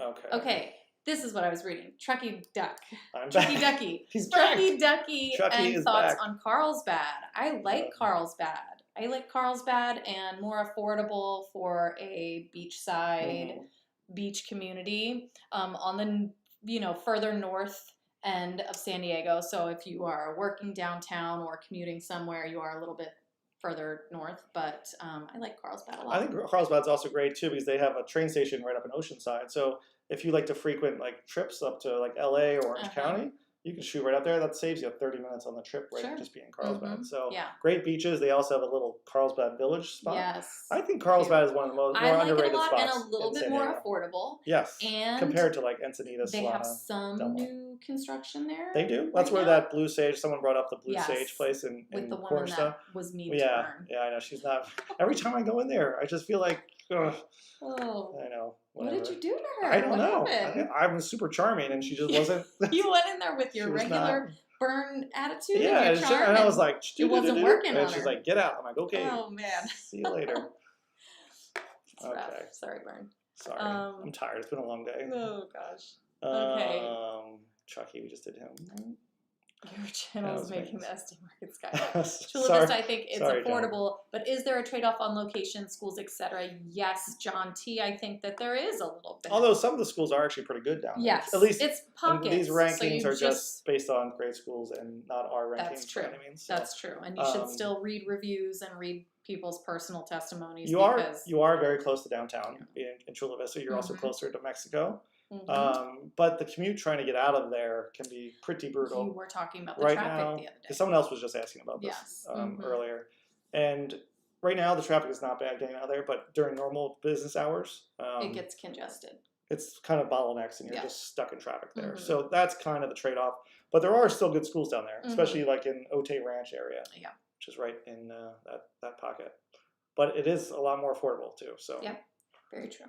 Okay. Okay. This is what I was reading. Truckee Duck. I'm Truckee back. Ducky. He's back. Truckee Ducky Truckee and is thoughts back. on Carlsbad. I like Yeah. Carlsbad. I like Carlsbad and more affordable for a beachside Mhm. beach community on the further north end of San Diego. So if you are working downtown or commuting somewhere, you are a little bit further north. But I like Carlsbad a lot. I think Carlsbad's also great too because they have a train station right up in Oceanside. So if you like to frequent like trips up to like LA or Orange Uh-huh. County, you can shoot right up there. That saves you 30 minutes on the trip, right? Sure. Just being Carlsbad. Mhm. So Yeah. great beaches. They also have a little Carlsbad Village spot. Yes. I think Carlsbad is one of the more I like it a underrated lot spots. and a little in bit San more Diego. affordable. Yes. And compared to like Encinitas, they have Solana, some Delmar. new construction there. They do. That's right where now. that Blue Sage. Someone brought up the Blue Yes. Sage place in With the woman Cornerstone. that was mean to Yeah, Bern. yeah, I know. She's not. Every time I go in there, I just feel like, ugh, Oh. I know. What Whatever. did you do to her? I don't What know. happened? I was super charming, and she just wasn't. You went in there with your she was regular not- Bern attitude Yeah, and and, your charm. and I was like, it wasn't working and on she's her. like, get out. I'm like, okay. Oh man. See you later. It's rough. Okay. Sorry, Bern. Sorry, I'm tired. It's been a long day. Oh gosh. Okay. Chucky, we just did him. Your channel is was making making the SD Market Sky. Chula Sorry. Vista, I think it's Sorry, John. affordable, but is there a trade-off on location, schools, etc.? Yes, John T. I think that there is a little bit. Although some of the schools are actually pretty good down there. Yes, At least it's and pockets. these so rankings you are just based on great schools and not our rankings That's true. by any means. So. That's true, and you should Um, still read reviews and read people's personal testimonies. You are very close to downtown in Chula Vista. You're also Mhm. closer to Mexico. Mhm. But the commute trying to get out of there can be pretty brutal. You were talking about the right traffic now, the other day. because someone else was just asking about this Yes. Mhm. earlier. And right now the traffic is not bad getting out of there, but during normal business hours, It gets congested. it's kind of bollocks and you're Yeah. just stuck in traffic there. Mhm. So that's kind of the trade-off. But there are still good schools down there, especially like in Otay Ranch area, Yeah. which is right in that pocket. But it is a lot more affordable too. So Yeah. Very true.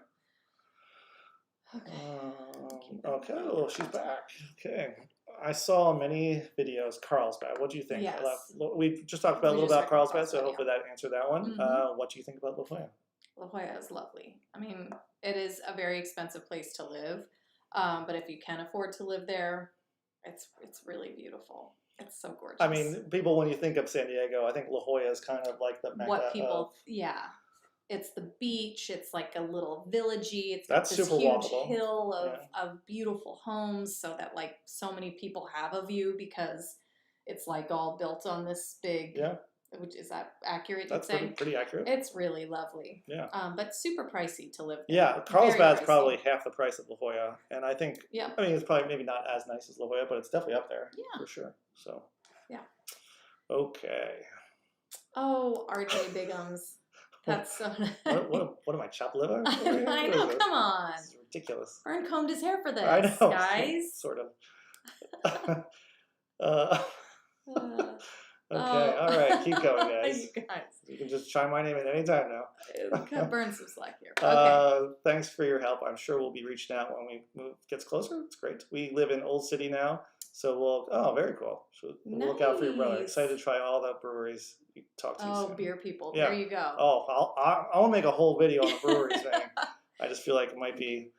okay, well, she's back. Okay. I saw many videos. Carlsbad. What do you think? Yes. We just talked about a We little just about talked about Carlsbad, so Carlsbad, hopefully that answered that one. Mhm. What do you think about La Jolla? La Jolla is lovely. I mean, it is a very expensive place to live, but if you can afford to live there, it's really beautiful. It's so gorgeous. I mean, people, when you think of San Diego, I think La Jolla is kind of like the mecca what people, of, yeah. It's the beach. It's like a little villagey. It's got That's this super huge walkable. hill of beautiful homes, so that like so many people have a view because it's like all built on this big. Yeah. Which is that accurate? That's you'd say? pretty accurate. It's really lovely. Yeah. But super pricey to live there. Yeah, Very Carlsbad's pricey. probably half the price of La Jolla, and I think, Yeah. I mean, it's probably maybe not as nice as La Jolla, but it's definitely up there. Yeah. For sure. So. Yeah. Okay. Oh, RJ Bigums. That's so What am I, chopped liver? I know, come on. This is ridiculous. Vern combed his hair for this, I know, guys. sort of. Okay, all right, keep going, guys. You guys. You can just chime my name in any time now. Could burn some slack here. Okay. Thanks for your help. I'm sure we'll be reaching out when we move gets closer. It's great. We live in Old City now, so we'll. Oh, very cool. So we'll look out for your brother. Nice. Excited to try all the breweries. You talk to you Oh, soon. beer people. Yeah. There you go. Oh, I'll make a whole video on the breweries thing. I just feel like it might be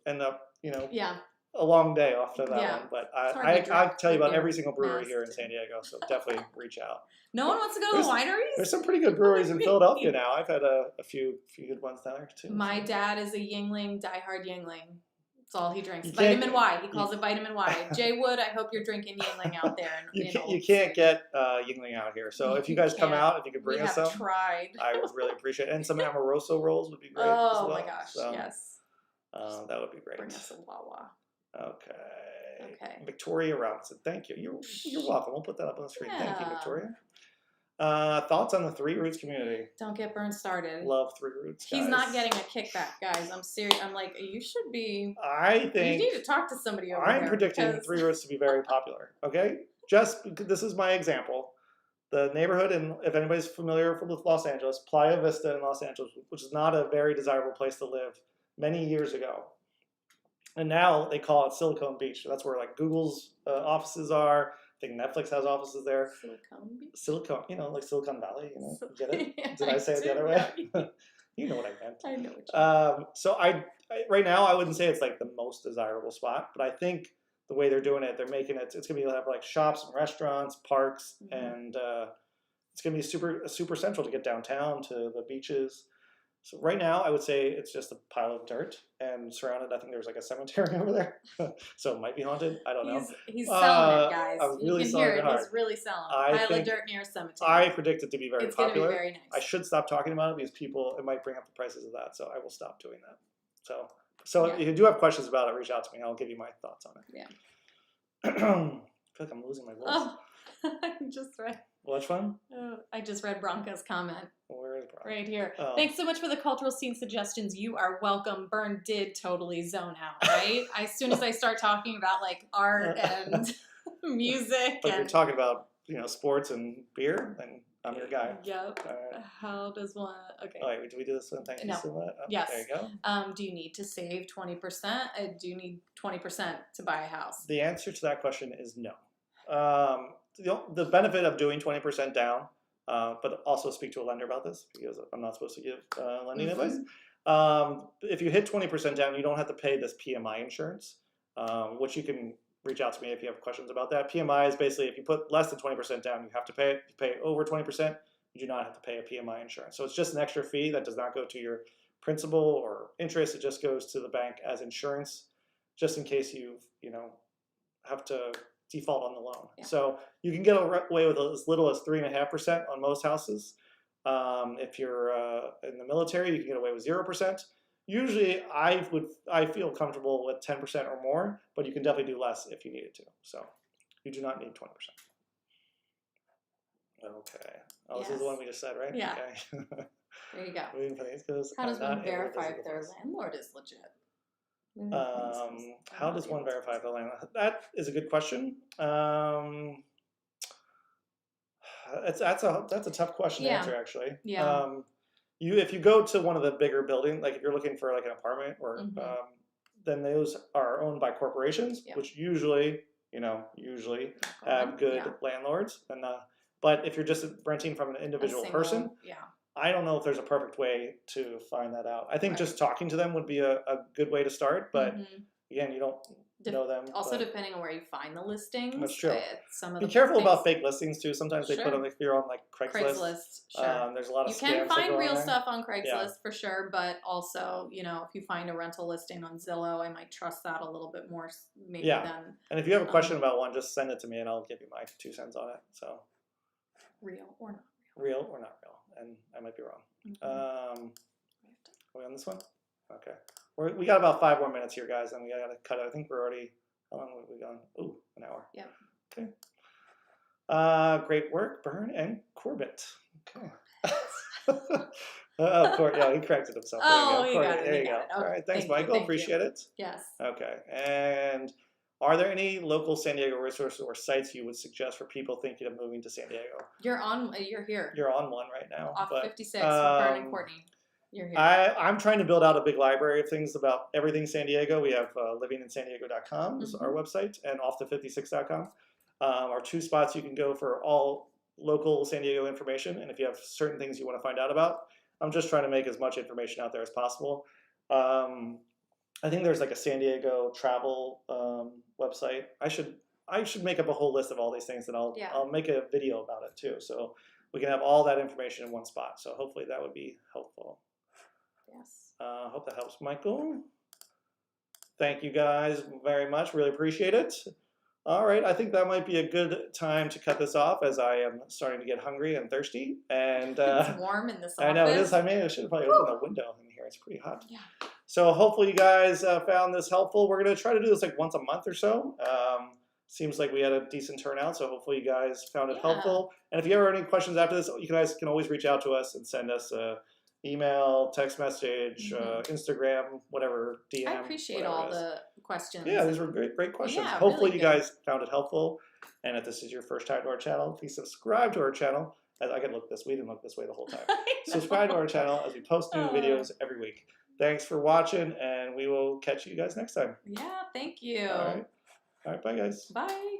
end up, Yeah. a long day after that Yeah. one. But It's hard to I drink tell you with about your every single brewery mask. here in San Diego. So definitely reach out. No one wants to go to the wineries? There's some pretty good breweries in Philadelphia now. I've had a few good ones down there too. My dad is a Yingling, diehard Yingling. That's all he drinks. You can't- Vitamin Y. He calls it Vitamin Y. Jay Wood, I hope you're drinking Yingling out there. You can't get Yingling out here. So if you guys come out, if you could bring us some, tried. I would really appreciate it. And some Amoroso rolls would be great. Oh as well. my gosh, So, yes. that would be great. Bring us a Wawa. Okay. Victoria Robinson, thank you. You're welcome. We'll put that up on the screen. Thank you, Yeah. Victoria. Thoughts on the Three Roots community? Don't get Bern started. Love Three Roots. He's guys. not getting a kickback, guys. I'm serious. I'm like, you should be. I You think need to talk to somebody over I'm there. predicting because- Three Roots to be very popular. Okay, just because this is my example. The neighborhood, and if anybody's familiar with Los Angeles, Playa Vista in Los Angeles, which is not a very desirable place to live, many years ago. And now they call it Silicon Beach. That's where like Google's offices are. I think Netflix has offices there. Silicon Beach? Silicon, like Silicon Valley. Get it? Yeah, Did I say it the other way? yeah. You know what I meant. I know what you So I right now I wouldn't say it's like the most desirable spot, but I think the way they're doing it, they're making it. It's gonna be have like shops and restaurants, parks, and it's gonna be super central to get downtown to the beaches. So right now I would say it's just a pile of dirt and surrounded. I think there's like a cemetery over there, so it might be haunted. I don't know. He's selling it, guys. I'm really you can selling hear it it. hard. He's really selling it. I Pile think- of dirt near a cemetery. I predict it to be very it's popular. gonna be very nice. I should stop talking about it because it might bring up the prices of that. So I will stop doing that. So Yeah. if you do have questions about it, reach out to me. I'll give you my thoughts on it. Yeah. I feel like I'm losing my voice. Oh, I just read. Which one? I just read Bronco's comment Where is Brian? right here. Oh. Thanks so much for the cultural scene suggestions. You are welcome. Bern did totally zone out, right? As soon as I start talking about like art and music But if you're and talking about sports and beer, then I'm your guy. Yep. All right. How does one? Okay. Oh, wait, do we do this one? Thank you No. so much. Oh, Yes. There you go. Do you need to save 20%? Do you need 20% to buy a house? The answer to that question is no. The benefit of doing 20% down, but also speak to a lender about this because I'm not supposed to give lending advice. If you hit 20% down, you don't have to pay this PMI insurance, which you can reach out to me if you have questions about that. PMI is basically if you put less than 20% down, you have to pay it. If you pay over 20%, you do not have to pay a PMI insurance. So it's just an extra fee that does not go to your principal or interest. It just goes to the bank as insurance, just in case you have to default on the loan. Yeah. So you can get away with as little as 3.5% on most houses. If you're in the military, you can get away with 0%. Usually, I feel comfortable with 10% or more, but you can definitely do less if you needed to. So you do not need 20%. Okay. Oh, this is the Yes. one we just said, right? Yeah. Okay. There you go. Moving financials goes, How does I'm one not able to verify visit if their this. landlord is legit? How does one verify if the landlord? That is a good question. That's a tough question to Yeah. answer actually. Yeah. If you go to one of the bigger buildings, like if you're looking for like an apartment or Mhm. then those are owned by corporations, Yeah. which usually have good Yeah. landlords. And but if you're just renting from an A individual single- person, Yeah. I don't know if there's a perfect way to find that out. I think Right. just talking to them would be a good way to start, but Mhm. again, you don't know them. Also, but depending on where you find the listings. That's true. Some of be the careful about things- fake listings too. Sometimes they put Sure. them if you're on like Craigslist. Craigslist. Sure. There's a lot of You scams can that find go on real there. stuff on Craigslist for sure, but also, if you find a rental listing on Zillow, I might trust that a little bit more maybe Yeah. than And if you have a question about one, just send it to me and I'll give you my 2 cents on it. So real or not real or not real, and I might be wrong. real. Are we on this one? Okay. We got about 5 more minutes here, guys, and we got to cut it. I think we're already. How long have we gone? Ooh, an hour. Yeah. Okay. Great work, Bern and Corbett. Okay. Yeah, he corrected himself. Oh, there you you go. got Corbett, it, there you you go. got it. All Okay, right, thanks, thank you, Michael. thank you. Appreciate it. Yes. Okay, and Are there any local San Diego resources or sites you would suggest for people thinking of moving to San Diego? You're here. You're on one right now. Off but, 56 with Bern and Courtney. You're here. I'm trying to build out a big library of things about everything San Diego. We have livingинsandiego.com is our website, and offtheFifty6.com are two spots you can go for all local San Diego information. And if you have certain things you want to find out about, I'm just trying to make as much information out there as possible. I think there's like a San Diego travel website. I should make up a whole list of all these things, and I'll make a video about it too. So we can have all that information in one spot. So hopefully that would be helpful. Yes. Hope that helps, Michael. Thank you guys very much. Really appreciate it. All right, I think that might be a good time to cut this off, as I am starting to get hungry and thirsty. And it's warm in this office. I know it is. I should have probably opened a window in here. It's pretty hot. Yeah. So hopefully you guys found this helpful. We're going to try to do this like once a month or so. Seems like we had a decent turnout, so hopefully you guys found it helpful. And if you ever have any questions after this, you guys can always reach out to us and send us email, text message, Instagram, whatever, DM. I appreciate all the questions. Yeah, these were great questions. Yeah, Hopefully really you guys found it helpful. And if this is your first time to our channel, please subscribe to our channel. I can look this. We didn't look this way the whole time. Subscribe to our channel as we post new videos every week. Thanks for watching, and we will catch you guys next time. Yeah, thank you. All right, bye guys. Bye.